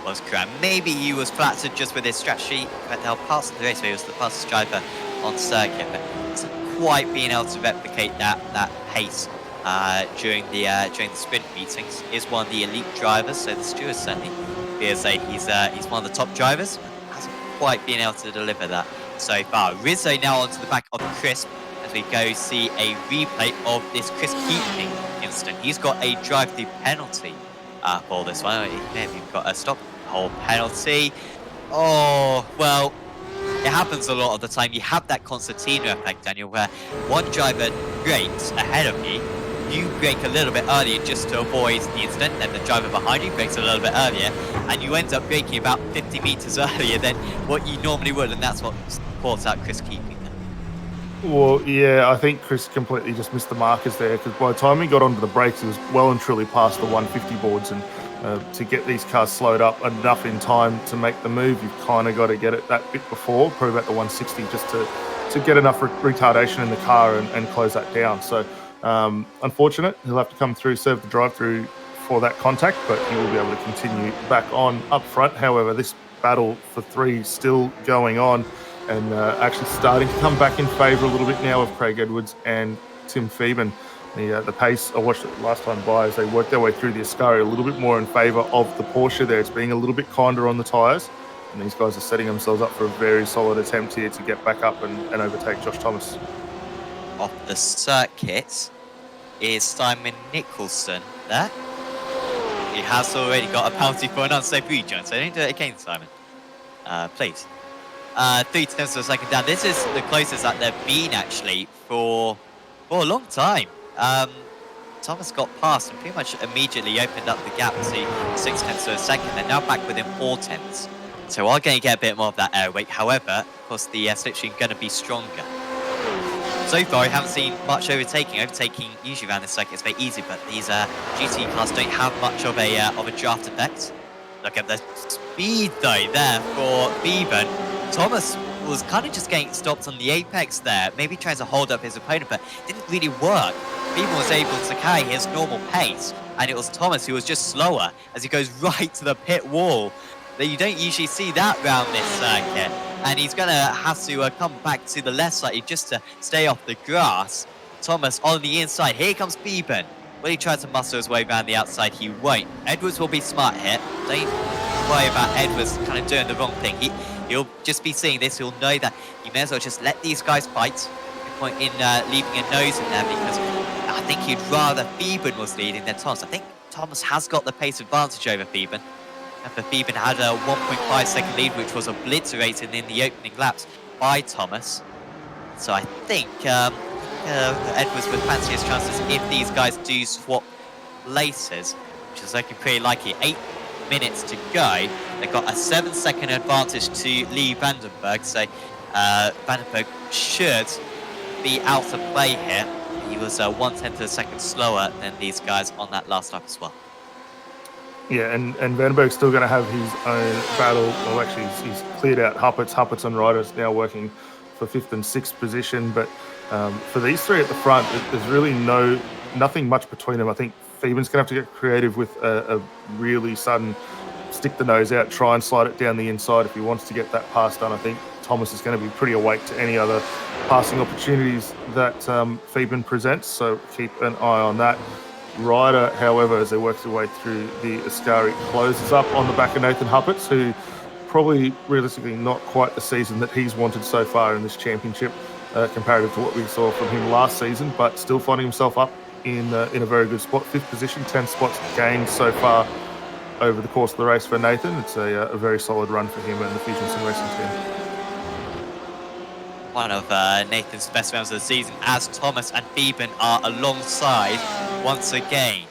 was Coran. Maybe he was flattered just with his strategy, but they'll pass the race where he was the fastest driver on circuit, but hasn't quite been able to replicate that pace during the sprint meetings. Is one of the elite drivers, so the stewards certainly feels like he's one of the top drivers. Hasn't quite been able to deliver that so far. Rizzo now onto the back of Crisp, as actually go see a replay of this Chris Keating incident. He's got a drive-through penalty for this one. Maybe you've got a stop hole penalty. Oh, well, it happens a lot of the time. You have that concertina effect, Daniel, where one driver brakes ahead of you. You brake a little bit earlier just to avoid the incident, then the driver behind you brakes a little bit earlier, and you end up braking about 50 meters earlier than what you normally would, and that's what caught out Chris Keating. Well, yeah, I think Chris completely just missed the markers there, because by the time he got onto the brakes, he was well and truly past the 150 boards, and to get these cars slowed up enough in time to make the move, you've kind of got to get it that bit before, probably about the 160, just to get enough retardation in the car and close that down. So unfortunate, he'll have to come through, serve the drive-through for that contact, but he will be able to continue back on up front. However, this battle for three still going on, and actually starting to come back in favour a little bit now of Craig Edwards and Tim Phoeben. The pace, I watched it last time by, as they worked their way through the Ascari a little bit more in favour of the Porsche there. It's being a little bit kinder on the tyres, and these guys are setting themselves up for a very solid attempt here to get back up and overtake Josh Thomas. Off the circuit is Simon Nicholson there. He has already got a penalty for an unsafe rejoin, so don't do it again, Simon. Please. 3 tenths of a second down. This is the closest that they've been actually for a long time. Thomas got past and pretty much immediately opened up the gap to 6 tenths of a second. They're now back within 4 tenths. So we're going to get a bit more of that air weight. However, of course, the switching going to be stronger. So far, I haven't seen much overtaking. Overtaking usually around this circuit is very easy, but these GT cars don't have much of a draft effect. Look at the speed though there for Phoeben. Thomas was kind of just getting stopped on the apex there, maybe trying to hold up his opponent, but it didn't really work. Phoeben was able to carry his normal pace, and it was Thomas who was just slower as he goes right to the pit wall. That you don't usually see that round this circuit, and he's going to have to come back to the left side just to stay off the grass. Thomas on the inside. Here comes Phoeben. Will he try to muscle his way around the outside? He won't. Edwards will be smart here. Don't worry about Edwards kind of doing the wrong thing. He'll just be seeing this. He'll know that he may as well just let these guys fight. No point in leaving a nose in there, because I think he'd rather Phoeben was leading than Thomas. I think Thomas has got the pace advantage over Phoeben. And Phoeben had a 1.5 second lead, which was obliterated in the opening laps by Thomas. So I think Edwards would fancy his chances if these guys do swap places, which is looking pretty likely. 8 minutes to go. They've got a 7-second advantage to Lee Vandenberg, so Vandenberg should be out of play here. He was 1/10 of a second slower than these guys on that last lap as well. Yeah, and Vandenberg's still going to have his own battle. Well, actually, he's cleared out Huppert's. Huppert's and Ryder's now working for 5th and 6th position. But for these three at the front, there's really nothing much between them. I think Phoeben's going to have to get creative with a really sudden stick the nose out, try and slide it down the inside if he wants to get that pass done. I think Thomas is going to be pretty awake to any other passing opportunities that Phoeben presents, so keep an eye on that. Ryder, however, as they work their way through the Ascari, closes up on the back of Nathan Huppert's, who probably realistically not quite the season that he's wanted so far in this championship, comparative to what we saw from him last season, but still finding himself up in a very good spot. 5th position, 10 spots gained so far over the course of the race for Nathan. It's a very solid run for him and the Fusion Sim Racing team. One of Nathan's best rounds of the season, as Thomas and Phoeben are alongside once again.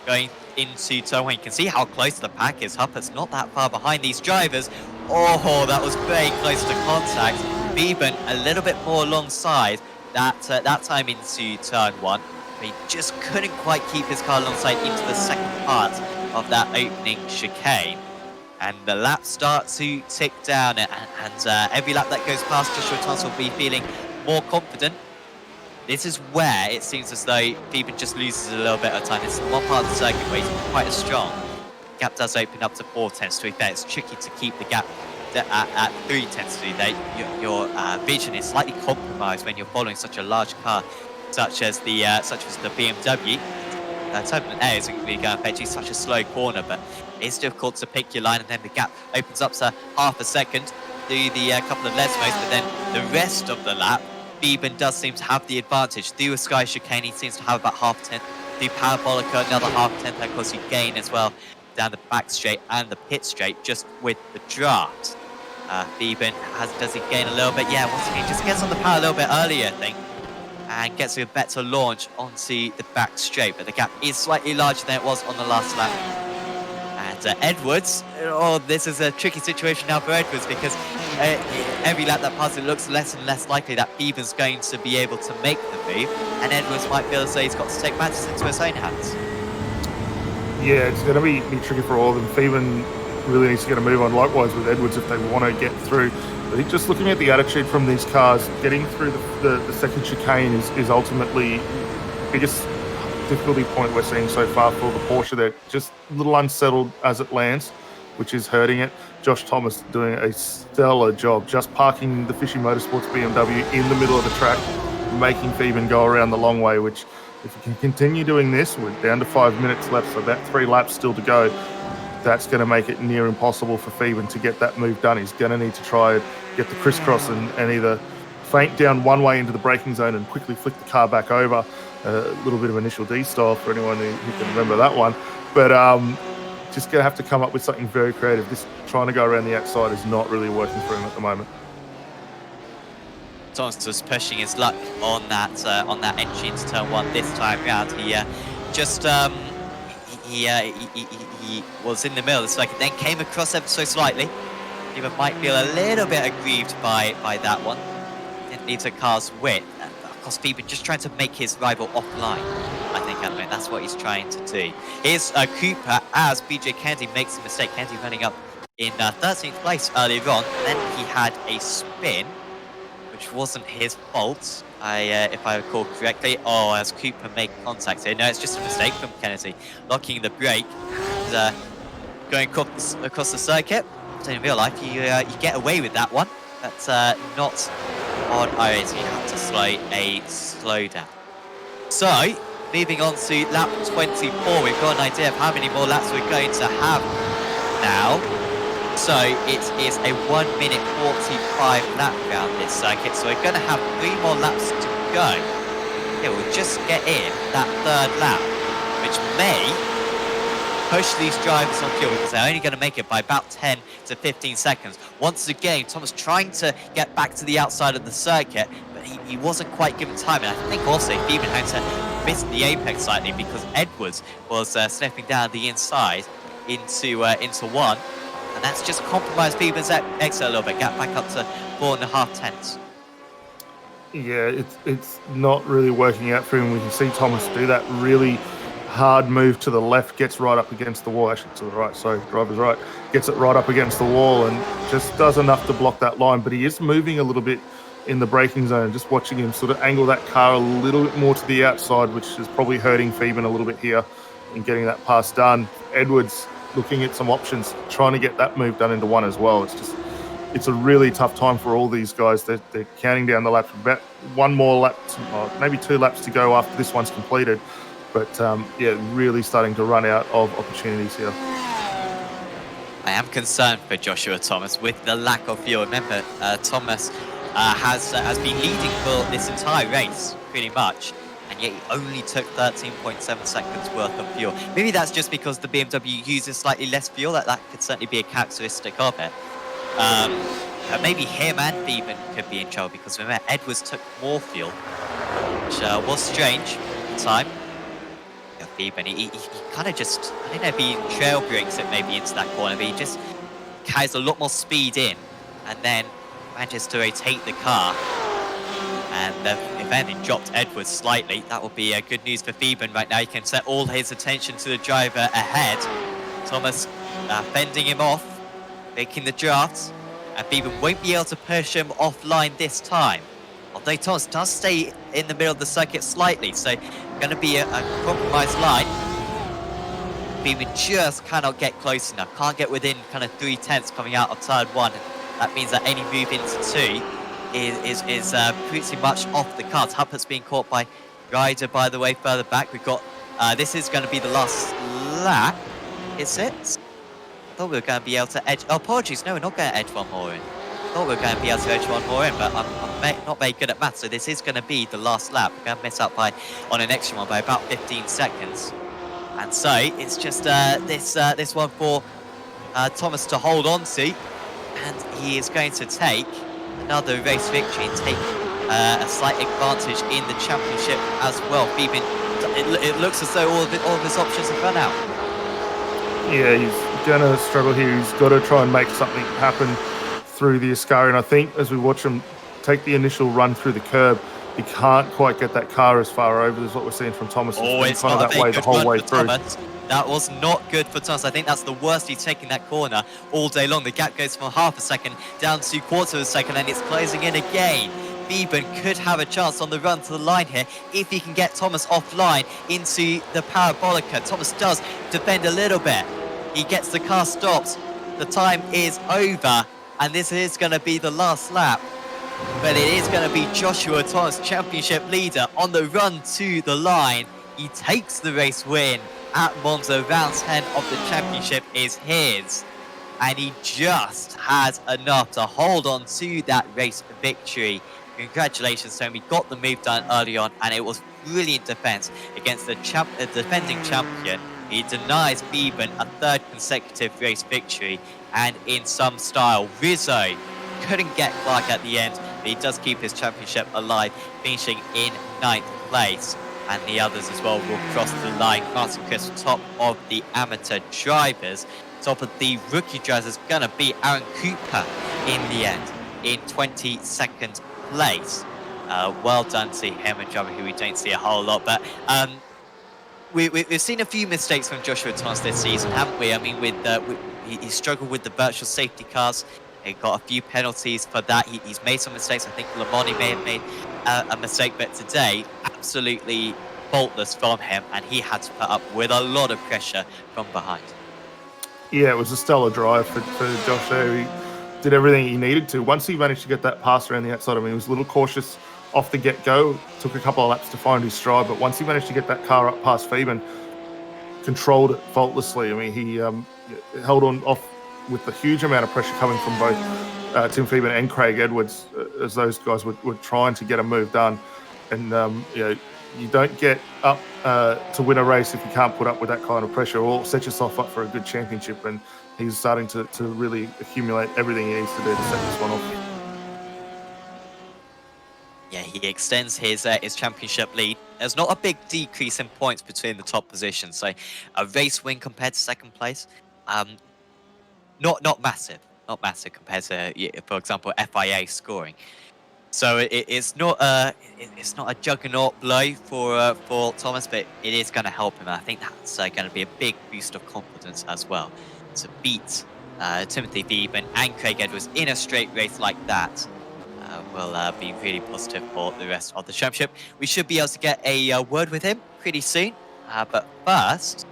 Going into turn 1, you can see how close the pack is. Huppert's not that far behind these drivers. Oh, that was very close to contact. Phoeben a little bit more alongside that time into turn 1. But he just couldn't quite keep his car alongside into the second part of that opening chicane. And the laps start to tick down, and every lap that goes past, Joshua Thomas will be feeling more confident. This is where it seems as though Phoeben just loses a little bit of time. It's the one part of the circuit where he's quite as strong. The gap does open up to 4 tenths. To be fair, it's tricky to keep the gap at 3 tenths to do that. Your vision is slightly compromised when you're following such a large car, such as the BMW. Turbulent air isn't really going to affect you, such a slow corner, but it's difficult to pick your line, and then the gap opens up to half a second through the couple of Lesmos, but then the rest of the lap Beeben does seem to have the advantage. Through a Sky Chicane, he seems to have about half a tenth. Through Parabolica, another half tenth. And of course, you gain as well down the back straight and the pit straight just with the draft. Beeben does he gain a little bit? Yeah, once again, just gets on the power a little bit earlier, I think, and gets a better launch onto the back straight. But the gap is slightly larger than it was on the last lap. And Edwards, oh, this is a tricky situation now for Edwards because every lap that passes, it looks less and less likely that Beeben's going to be able to make the move, and Edwards might feel as though he's got to take matters into his own hands. Yeah, it's going to be tricky for all of them. Beeben really needs to get a move on. Likewise with Edwards if they want to get through. I think just looking at the attitude from these cars, getting through the second chicane is ultimately the biggest difficulty point we're seeing so far for the Porsche. They're just a little unsettled as it lands, which is hurting it. Josh Thomas doing a stellar job, just parking the Fishy Motorsports BMW in the middle of the track, making Beeben go around the long way, which if you can continue doing this, we're down to 5 minutes left, so about 3 laps still to go. That's going to make it near impossible for Beeben to get that move done. He's going to need to try and get the crisscross and either feint down one way into the braking zone and quickly flick the car back over. A little bit of initial D style for anyone who can remember that one. But just going to have to come up with something very creative. This trying to go around the outside is not really working for him at the moment. Thomas was pushing his luck on that entry into turn 1 this time round. He was in the middle of the circuit, then came across ever so slightly. Even might feel a little bit aggrieved by that one. Didn't need the car's width. Of course, Beeben just trying to make his rival offline. I think at the moment that's what he's trying to do. Here's Cooper as BJ Kennedy makes a mistake. Kennedy running up in 13th place earlier on. Then he had a spin, which wasn't his fault, if I recall correctly. Oh, as Cooper made contact here. No, it's just a mistake from Kennedy. Locking the brake and going across the circuit. So in real life, you get away with that one. That's not on iOS. You have to slow down. So, moving on to lap 24. We've got an idea of how many more laps we're going to have now. So it is a 1 minute 45 lap round this circuit. So we're going to have 3 more laps to go. It will just get in that 3rd lap, which may push these drivers on fuel because they're only going to make it by about 10 to 15 seconds. Once again, Thomas trying to get back to the outside of the circuit, but he wasn't quite given time. And I think also Beeben had to miss the apex slightly because Edwards was sniffing down the inside into 1. And that's just compromised Beeben's exit a little bit, gap back up to 4.5 tenths. Yeah, it's not really working out for him. We can see Thomas do that really hard move to the left, gets right up against the wall, actually to the right, sorry, driver's right, gets it right up against the wall and just does enough to block that line. But he is moving a little bit in the braking zone, just watching him sort of angle that car a little bit more to the outside, which is probably hurting Beeben a little bit here in getting that pass done. Edwards looking at some options, trying to get that move done into 1 as well. It's a really tough time for all these guys. They're counting down the laps, about 1 more lap, maybe 2 laps to go after this one's completed. But yeah, really starting to run out of opportunities here. I am concerned for Joshua Thomas with the lack of fuel. Remember, Thomas has been leading for this entire race, pretty much, and yet he only took 13.7 seconds worth of fuel. Maybe that's just because the BMW uses slightly less fuel. That could certainly be a characteristic of it. Maybe him and Beeben could be in trouble because remember, Edwards took more fuel, which was strange at the time. Beeben, he kind of just, I don't know if he trail brakes it maybe into that corner, but he just carries a lot more speed in and then manages to rotate the car. And if anything dropped Edwards slightly, that would be good news for Beeben right now. He can set all his attention to the driver ahead. Thomas fending him off, making the drafts, and Beeben won't be able to push him offline this time. Although Thomas does stay in the middle of the circuit slightly, so going to be a compromised line. Beeben just cannot get close enough, can't get within kind of 3 tenths coming out of turn 1. That means that any move into 2 is pretty much off the cards. Huppert's being caught by Ryder, by the way, further back. We've got, this is going to be the last lap, is it? I thought we were going to be able to edge, oh, apologies, no, we're not going to edge one more in. thought we were going to be able to edge one more in, but I'm not very good at maths, so this is going to be the last lap. We're going to miss out on an extra one by about 15 seconds. And so it's just this one for Thomas to hold on to, and he is going to take another race victory and take a slight advantage in the championship as well. Beeben, it looks as though all of his options have run out. Yeah, he's going to struggle here. He's got to try and make something happen through the Ascari. And I think as we watch him take the initial run through the curb, he can't quite get that car as far over as what we're seeing from Thomas. It's kind of that way the whole way through. Thomas. That was not good for Thomas. I think that's the worst he's taken that corner all day long. The gap goes from half a second down to quarter of a second, and it's closing in again. Beeben could have a chance on the run to the line here if he can get Thomas offline into the Parabolica. Thomas does defend a little bit. He gets the car stopped. The time is over, and this is going to be the last lap. But it is going to be Joshua Thomas, championship leader, on the run to the line. He takes the race win at Monza. Round 10 of the championship is his. And he just has enough to hold on to that race victory. Congratulations to him. He got the move done early on, and it was brilliant defense against the defending champion. He denies Beeben a third consecutive race victory, and in some style, Rizzo couldn't get Clark at the end, but he does keep his championship alive, finishing in 9th place. And the others as well will cross the line. Martin Chris, top of the amateur drivers. Top of the rookie drivers is going to be Aaron Cooper in the end, in 22nd place. Well done to him, a driver who we don't see a whole lot. But we've seen a few mistakes from Joshua Thomas this season, haven't we? I mean, he struggled with the virtual safety cars. He got a few penalties for that. He's made some mistakes. I think Lamoni may have made a mistake, but today, absolutely faultless from him, and he had to put up with a lot of pressure from behind. Yeah, it was a stellar drive for Josh there. He did everything he needed to. Once he managed to get that pass around the outside, I mean, he was a little cautious off the get-go. Took a couple of laps to find his stride, but once he managed to get that car up past Beeben, controlled it faultlessly. I mean, he held on off with the huge amount of pressure coming from both Tim Beeben and Craig Edwards, as those guys were trying to get a move done. And you don't get up to win a race if you can't put up with that kind of pressure, or set yourself up for a good championship. And he's starting to really accumulate everything he needs to do to set this one off. Yeah, he extends his championship lead. There's not a big decrease in points between the top positions, so a race win compared to second place. Not massive compared to, for example, FIA scoring. So it's not a juggernaut blow for Thomas, but it is going to help him. And I think that's going to be a big boost of confidence as well, to beat Timothy Beeben and Craig Edwards in a straight race like that. Will be really positive for the rest of the championship. We should be able to get a word with him pretty soon, but first.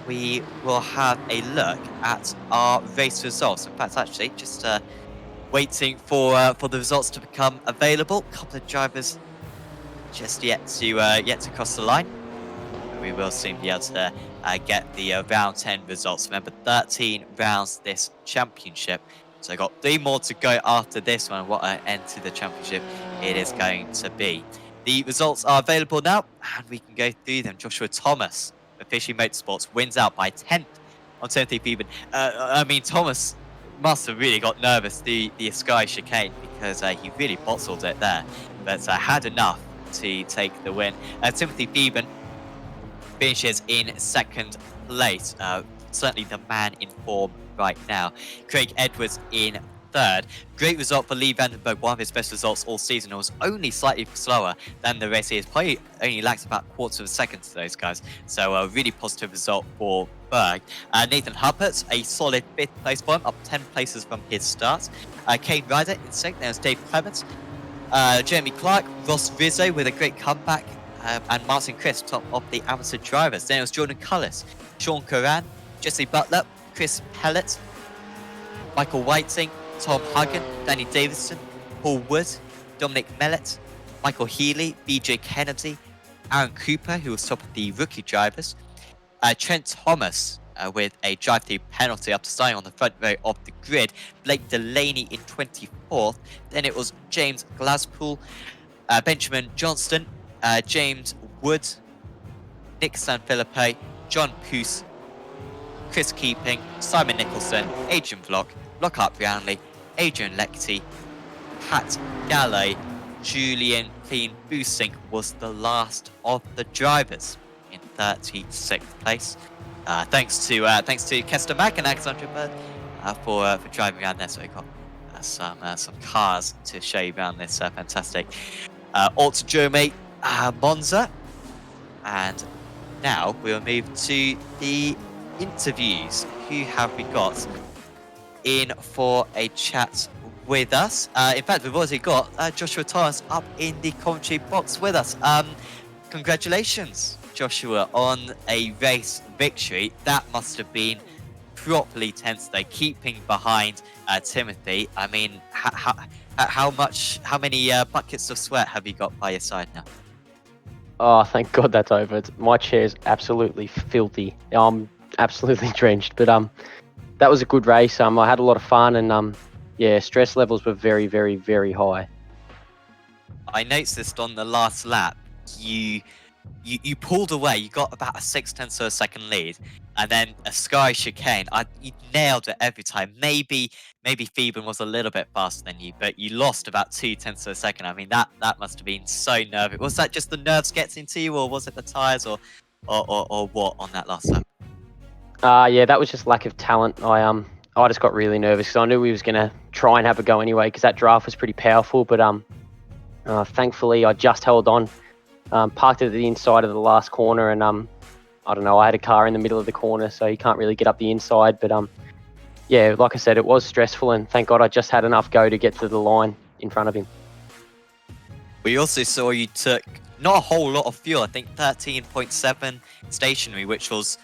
We will have a look at our race results. In fact, actually, just waiting for the results to become available. A couple of drivers just yet to cross the line. We will soon be able to get the round 10 results. Remember, 13 rounds this championship. So I've got 3 more to go after this one. What an end to the championship it is going to be. The results are available now, and we can go through them. Joshua Thomas, Fishy Motorsports, wins out by 10th on Timothy Beeben. I mean, Thomas must have really got nervous the Sky chicane, because he really bottled it there, but had enough to take the win. Timothy Beeben finishes in 2nd place, certainly the man in form right now. Craig Edwards in 3rd. Great result for Lee Vandenberg, one of his best results all season. It was only slightly slower than the rest. He probably only lacked about a quarter of a second to those guys. So a really positive result for Berg. Nathan Huppert, a solid 5th place for him, up 10 places from his start. Kane Ryder in 2nd. There's Dave Clements. Jeremy Clark, Ross Rizzo with a great comeback. And Martin Chris, top of the amateur drivers. Then it was Jordan Cullis, Sean Curran, Jesse Butler, Chris Pellett, Michael Whiting, Tom Hagen, Danny Davison, Paul Wood, Dominic Mellett, Michael Healy, BJ Kennedy, Aaron Cooper, who was top of the rookie drivers, Trent Thomas, with a drive-through penalty after starting on the front row of the grid. Blake Delaney in 24th. Then it was James Glaspool, Benjamin Johnston, James Wood, Nick Sanfilippo, John Poose, Chris Keeping, Simon Nicholson, Adrian Vlock, Lockhart Brownlee, Adrian Lecty, Pat Gallo, Julian Clean Boosink was the last of the drivers in 36th place. Thanks to Kester Mack and Alexandra Bird for driving around there. So we got some cars to show you around this fantastic Alt Germany Monza. And now we'll move to the interviews. Who have we got in for a chat with us? In fact, we've already got Joshua Thomas up in the commentary box with us. Congratulations, Joshua, on a race victory. That must have been properly tense, though, keeping behind Timothy. I mean, how many buckets of sweat have you got by your side now? Oh, thank God that's over. My chair's absolutely filthy. I'm absolutely drenched, but that was a good race. I had a lot of fun, and yeah, stress levels were very, very, very high. I noticed on the last lap, you pulled away. You got about a 0.6 of a second lead, and then a sky chicane. You nailed it every time. Maybe Phoeben was a little bit faster than you, but you lost about 0.2 of a second. I mean, that must have been so nervous. Was that just the nerves getting to you, or was it the tires, or what on that last lap? Yeah, that was just lack of talent. I just got really nervous because I knew we was gonna try and have a go anyway, because that draft was pretty powerful. But thankfully, I just held on. Parked it at the inside of the last corner, and I don't know, I had a car in the middle of the corner, so you can't really get up the inside. But yeah, like I said, it was stressful, and thank God I just had enough go to get to the line in front of him. We also saw you took not a whole lot of fuel. I think 13.7 stationary, which was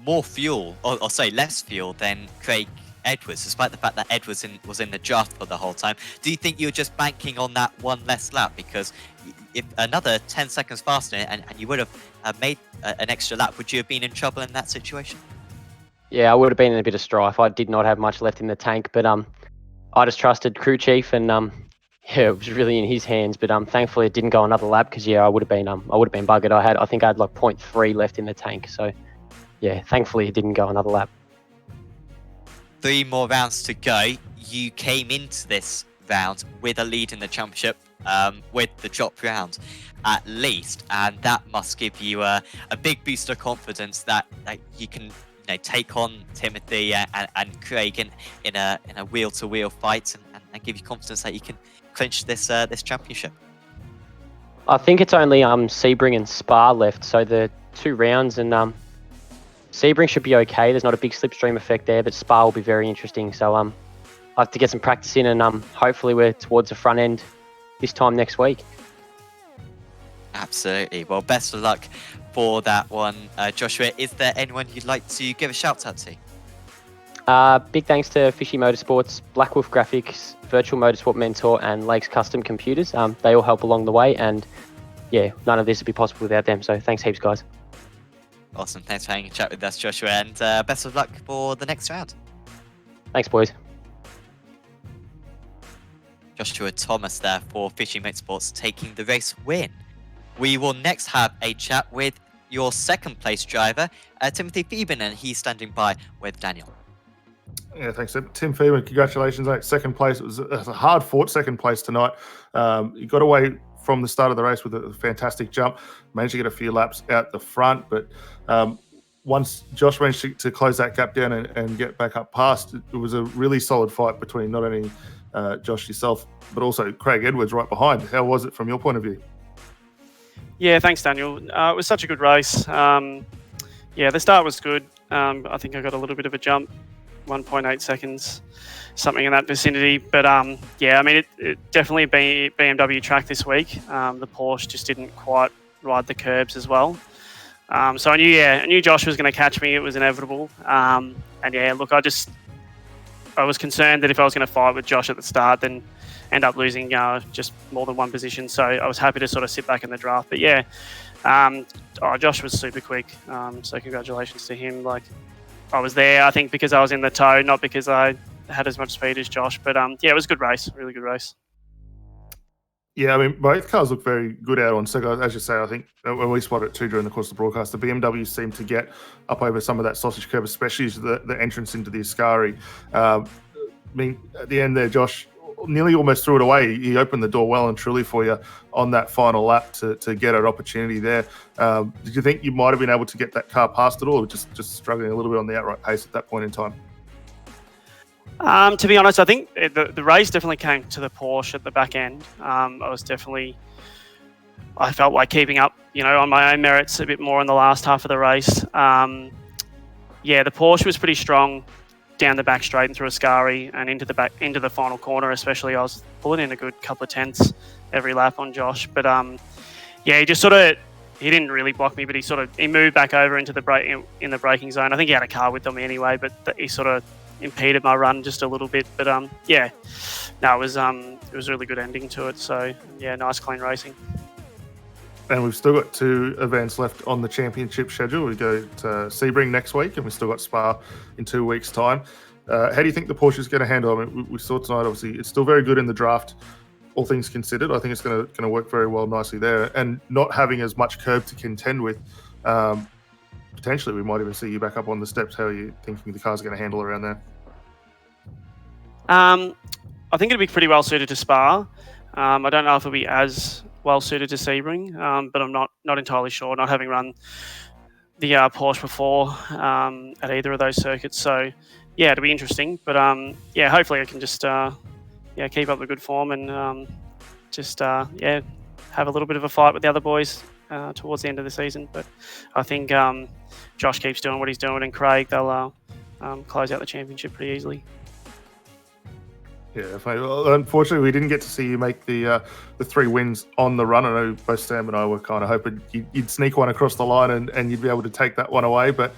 more fuel, or say less fuel than Craig Edwards, despite the fact that Edwards was in the draft for the whole time. Do you think you were just banking on that one less lap? Because if another 10 seconds faster and you would have made an extra lap, would you have been in trouble in that situation? Yeah, I would have been in a bit of strife. I did not have much left in the tank, but I just trusted crew chief, and yeah, it was really in his hands. But thankfully it didn't go another lap, because yeah, I would have been buggered. I think I had like 0.3 left in the tank, so yeah, thankfully it didn't go another lap. 3 more rounds to go. You came into this round with a lead in the championship, with the drop round at least, and that must give you a big boost of confidence that you can take on Timothy and Craig in a wheel-to-wheel fight, and give you confidence that you can clinch this championship. I think it's only Sebring and Spa left, so the 2 rounds, and Sebring should be okay. There's not a big slipstream effect there, but Spa will be very interesting. So I have to get some practice in, and hopefully we're towards the front end this time next week. Absolutely. Well, best of luck for that one, Joshua. Is there anyone you'd like to give a shout out to? Big thanks to Fishy Motorsports, Black Wolf Graphics, Virtual Motorsport Mentor, and Lakes Custom Computers. They all help along the way, and yeah, none of this would be possible without them. So thanks heaps, guys. Awesome. Thanks for having a chat with us, Joshua, and best of luck for the next round. Thanks, boys. Joshua Thomas there for Fishy Motorsports taking the race win. We will next have a chat with your second place driver, Timothy Phoeben, and he's standing by with Daniel. Yeah, thanks, Tim Phoeben. Congratulations, mate. Second place. It was a hard-fought second place tonight. You got away from the start of the race with a fantastic jump. Managed to get a few laps out the front, but once Josh managed to close that gap down and get back up past, it was a really solid fight between not only Josh, yourself, but also Craig Edwards right behind. How was it from your point of view? Yeah, thanks, Daniel. It was such a good race. Yeah, the start was good. I think I got a little bit of a jump, 1.8 seconds, something in that vicinity. But yeah, I mean, it definitely be BMW track this week. The Porsche just didn't quite ride the curbs as well. So I knew Josh was going to catch me. It was inevitable. And yeah, look, I was concerned that if I was going to fight with Josh at the start, then end up losing just more than one position. So I was happy to sort of sit back in the draft. But yeah, Josh was super quick. So congratulations to him. Like, I was there, I think, because I was in the toe, not because I had as much speed as Josh. But yeah, it was a good race, really good race. Yeah, I mean, both cars look very good out on circuit. As you say, I think when we spotted it too during the course of the broadcast, the BMW seemed to get up over some of that sausage curb, especially as the entrance into the Ascari. I mean, at the end there, Josh nearly almost threw it away. He opened the door well and truly for you on that final lap to get an opportunity there. Did you think you might have been able to get that car past it, or just struggling a little bit on the outright pace at that point in time? To be honest, I think the race definitely came to the Porsche at the back end. I felt like keeping up, on my own merits a bit more in the last half of the race. The Porsche was pretty strong down the back straight and through Ascari and into the final corner. Especially, I was pulling in a good couple of tenths every lap on Josh. But he just he didn't really block me, but he moved back over into the in the braking zone. I think he had a car with them anyway, but he sort of impeded my run just a little bit. But it was a really good ending to it. So yeah, nice clean racing. And we've still got 2 events left on the championship schedule. We go to Sebring next week, and we've still got Spa in 2 weeks' time. How do you think the Porsche is going to handle? I mean, we saw tonight, obviously, it's still very good in the draft, all things considered. I think it's going to work very well nicely there. And not having as much curb to contend with, potentially we might even see you back up on the steps. How are you thinking the car's going to handle around there? I think it'll be pretty well suited to Spa. I don't know if it'll be as well suited to Sebring, but I'm not entirely sure, not having run the Porsche before at either of those circuits. So yeah, it'll be interesting. But hopefully I can just keep up the good form and have a little bit of a fight with the other boys towards the end of the season. But I think Josh keeps doing what he's doing, and Craig, they'll close out the championship pretty easily. Yeah, well, unfortunately, we didn't get to see you make the 3 wins on the run. I know both Sam and I were kind of hoping you'd sneak one across the line and you'd be able to take that one away. But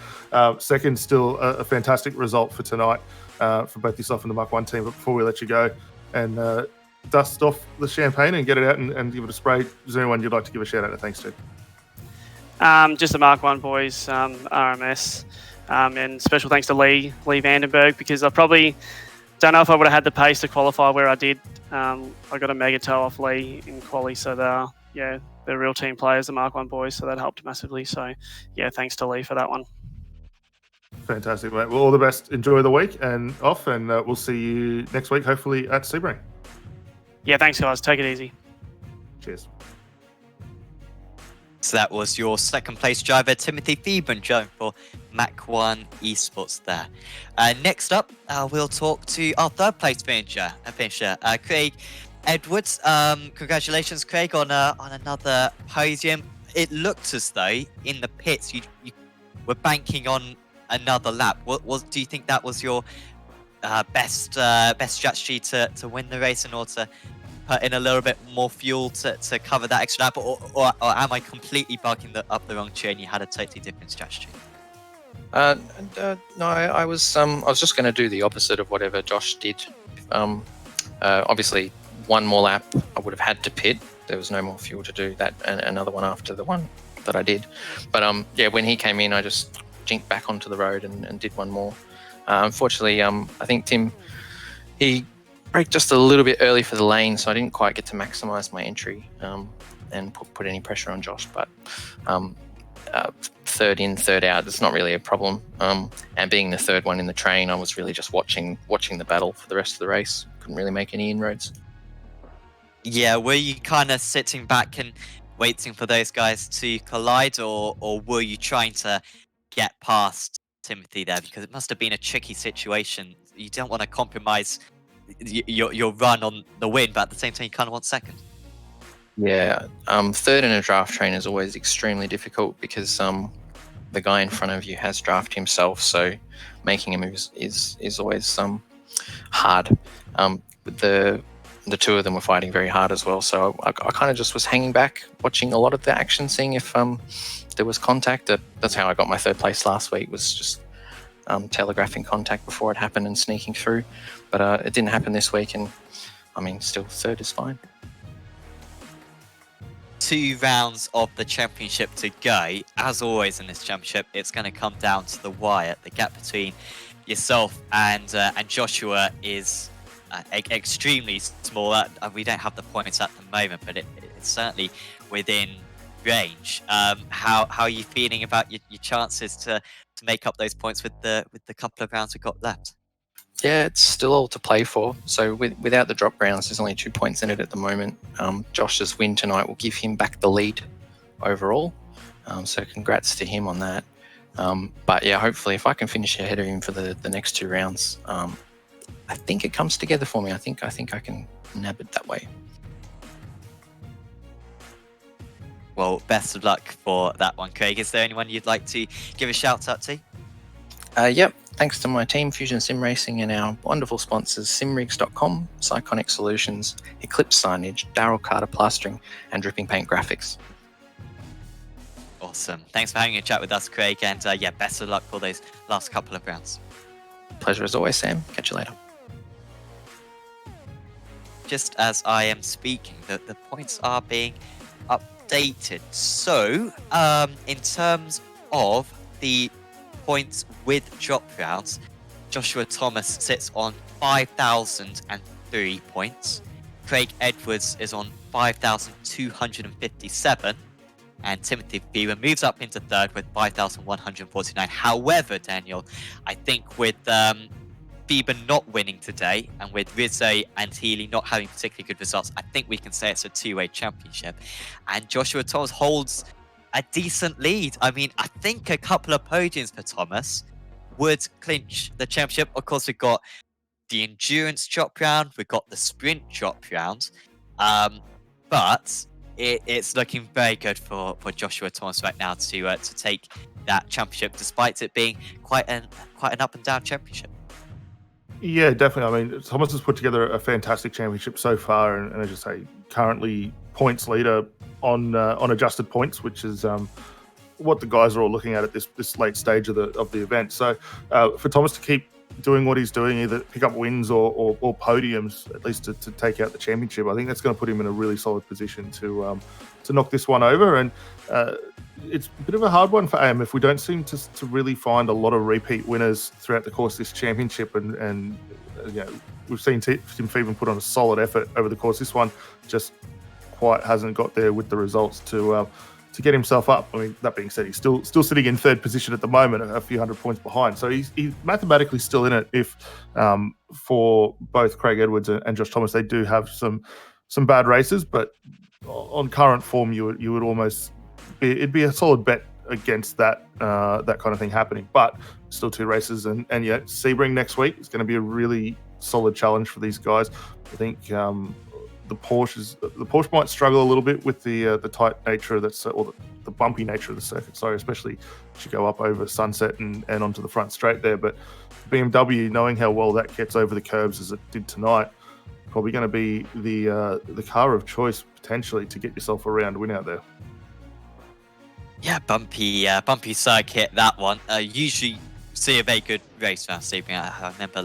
second, still a fantastic result for tonight for both yourself and the Mark 1 team. But before we let you go and dust off the champagne and get it out and give it a spray, is there anyone you'd like to give a shout out to thanks to? Just the Mark 1 boys, RMS, and special thanks to Lee Vandenberg, because I probably don't know if I would have had the pace to qualify where I did. I got a mega toe off Lee in quali, so they're real team players, the Mark 1 boys, so that helped massively. So yeah, thanks to Lee for that one. Fantastic, mate. Well, all the best. Enjoy the week and off, and we'll see you next week, hopefully at Sebring. Yeah, thanks guys. Take it easy. Cheers. So that was your second place driver, Timothy Theben, Joe, for Mach 1 Esports there. Next up, we'll talk to our third place finisher, Craig Edwards. Congratulations, Craig, on another podium. It looked as though in the pits you were banking on another lap. Do you think that was your best strategy to win the race in order to put in a little bit more fuel to cover that extra lap, or am I completely barking up the wrong tree and you had a totally different strategy? No, I was just going to do the opposite of whatever Josh did. Obviously, one more lap I would have had to pit. There was no more fuel to do that, and another one after the one that I did. But when he came in, I just jinked back onto the road and did one more. Unfortunately, I think Tim, he braked just a little bit early for the lane, so I didn't quite get to maximise my entry and put any pressure on Josh. But third in, third out, it's not really a problem. And being the third one in the train, I was really just watching the battle for the rest of the race. Couldn't really make any inroads. Yeah, were you kind of sitting back and waiting for those guys to collide, or were you trying to get past Timothy there? Because it must have been a tricky situation. You don't want to compromise your run on the win, but at the same time, you kind of want second. Yeah, third in a draft train is always extremely difficult because the guy in front of you has draft himself, so making a move is always hard. The two of them were fighting very hard as well, so I kind of just was hanging back, watching a lot of the action, seeing if there was contact. That's how I got my third place last week, was just telegraphing contact before it happened and sneaking through. But it didn't happen this week, and I mean, still third is fine. 2 rounds of the championship to go. As always in this championship, it's going to come down to the wire. The gap between yourself and Joshua is extremely small. We don't have the points at the moment, but it's certainly within range. How are you feeling about your chances to make up those points with the couple of rounds we've got left? Yeah, it's still all to play for. So without the drop rounds, there's only 2 points in it at the moment. Josh's win tonight will give him back the lead overall. So congrats to him on that. But yeah, hopefully if I can finish ahead of him for the next 2 rounds, I think it comes together for me. I think I can nab it that way. Well, best of luck for that one, Craig. Is there anyone you'd like to give a shout out to? Yep. Thanks to my team, Fusion Sim Racing, and our wonderful sponsors, simrigs.com, Psychonic Solutions, Eclipse Signage, Darryl Carter Plastering, and Dripping Paint Graphics. Awesome. Thanks for having a chat with us, Craig. And yeah, best of luck for those last couple of rounds. Pleasure as always, Sam. Catch you later. Just as I am speaking, the points are being updated. So, in terms of the points with drop rounds, Joshua Thomas sits on 5,003 points. Craig Edwards is on 5,257. And Timothy Fever moves up into third with 5,149. However, Daniel, I think with Fever not winning today and with Rizzo and Healy not having particularly good results, I think we can say it's a two-way championship. And Joshua Thomas holds a decent lead. I mean, I think a couple of podiums for Thomas would clinch the championship. Of course, we've got the endurance drop round, we've got the sprint drop round, but it's looking very good for Joshua Thomas right now to take that championship, despite it being quite an up and down championship. Yeah, definitely. I mean, Thomas has put together a fantastic championship so far, and as you say, currently points leader on adjusted points, which is what the guys are all looking at this late stage of the event. So for Thomas to keep doing what he's doing, either pick up wins or podiums, at least to take out the championship, I think that's going to put him in a really solid position to knock this one over. And it's a bit of a hard one for AM if we don't seem to really find a lot of repeat winners throughout the course of this championship. And you know, we've seen Tim Feven put on a solid effort over the course. This one just quite hasn't got there with the results to get himself up. I mean, that being said, he's still sitting in third position at the moment, a few hundred points behind. So he's mathematically still in it. If for both Craig Edwards and Josh Thomas, they do have some bad races, but on current form, you would almost it'd be a solid bet against that kind of thing happening. But still 2 races, and yet Sebring next week is going to be a really solid challenge for these guys. I think the Porsche might struggle a little bit with the tight nature of that, or the bumpy nature of the circuit. Sorry, especially as you go up over Sunset and onto the front straight there. But BMW, knowing how well that gets over the curbs as it did tonight, probably going to be the car of choice potentially to get yourself a round win out there. Yeah, bumpy circuit, that one. Usually see a very good race around Sebring. I remember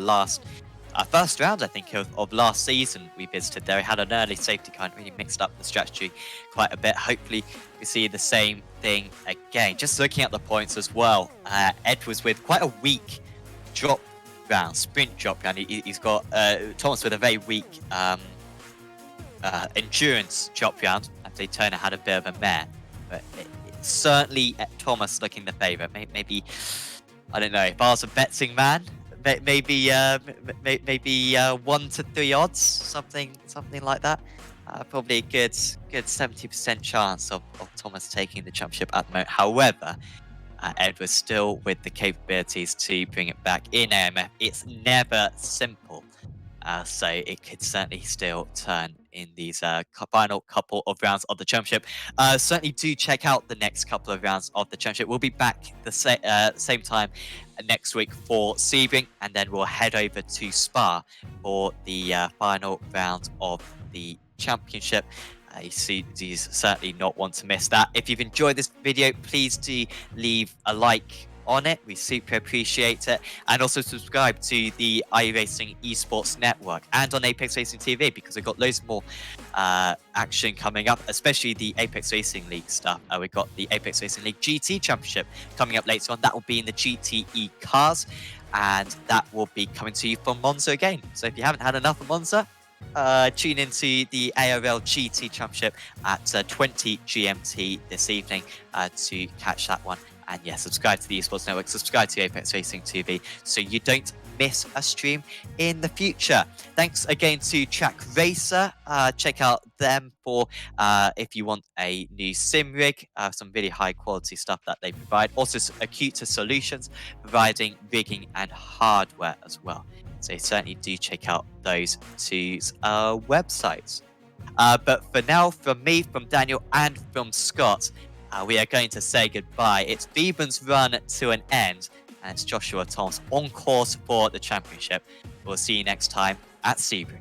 first round, I think, of last season we visited there. We had an early safety car and really mixed up the strategy quite a bit. Hopefully we see the same thing again. Just looking at the points as well, Edwards with quite a weak drop round, sprint drop round. He's got Thomas with a very weak endurance drop round. After Turner had a bit of a mare, but certainly Thomas looking the favourite. Maybe, I don't know, if I was a betting man, maybe 1 to 3 odds, something like that. Probably a good 70% chance of Thomas taking the championship at the moment. However, Edwards still with the capabilities to bring it back in AMF. It's never simple, so it could certainly still turn in these final couple of rounds of the championship. Certainly do check out the next couple of rounds of the championship. We'll be back the same time next week for Sebring, and then we'll head over to Spa for the final round of the championship. You certainly not want to miss that. If you've enjoyed this video, please do leave a like on it. We super appreciate it. And also subscribe to the iRacing Esports Network and on Apex Racing TV, because we've got loads more action coming up, especially the Apex Racing League stuff. We've got the Apex Racing League GT Championship coming up later on. That will be in the GTE cars, and that will be coming to you from Monza again. So if you haven't had enough of Monza, tune into the ARL GT Championship at 20 GMT this evening to catch that one. And yeah, subscribe to the Esports Network, subscribe to Apex Racing TV so you don't miss a stream in the future. Thanks again to Track Racer. Check out them for if you want a new sim rig, some really high quality stuff that they provide. Also, Acuta Solutions providing rigging and hardware as well. So certainly do check out those two websites. But for now, from me, from Daniel, and from Scott, we are going to say goodbye. It's Theban's run to an end, and it's Joshua Thomas on course for the championship. We'll see you next time at Sebring.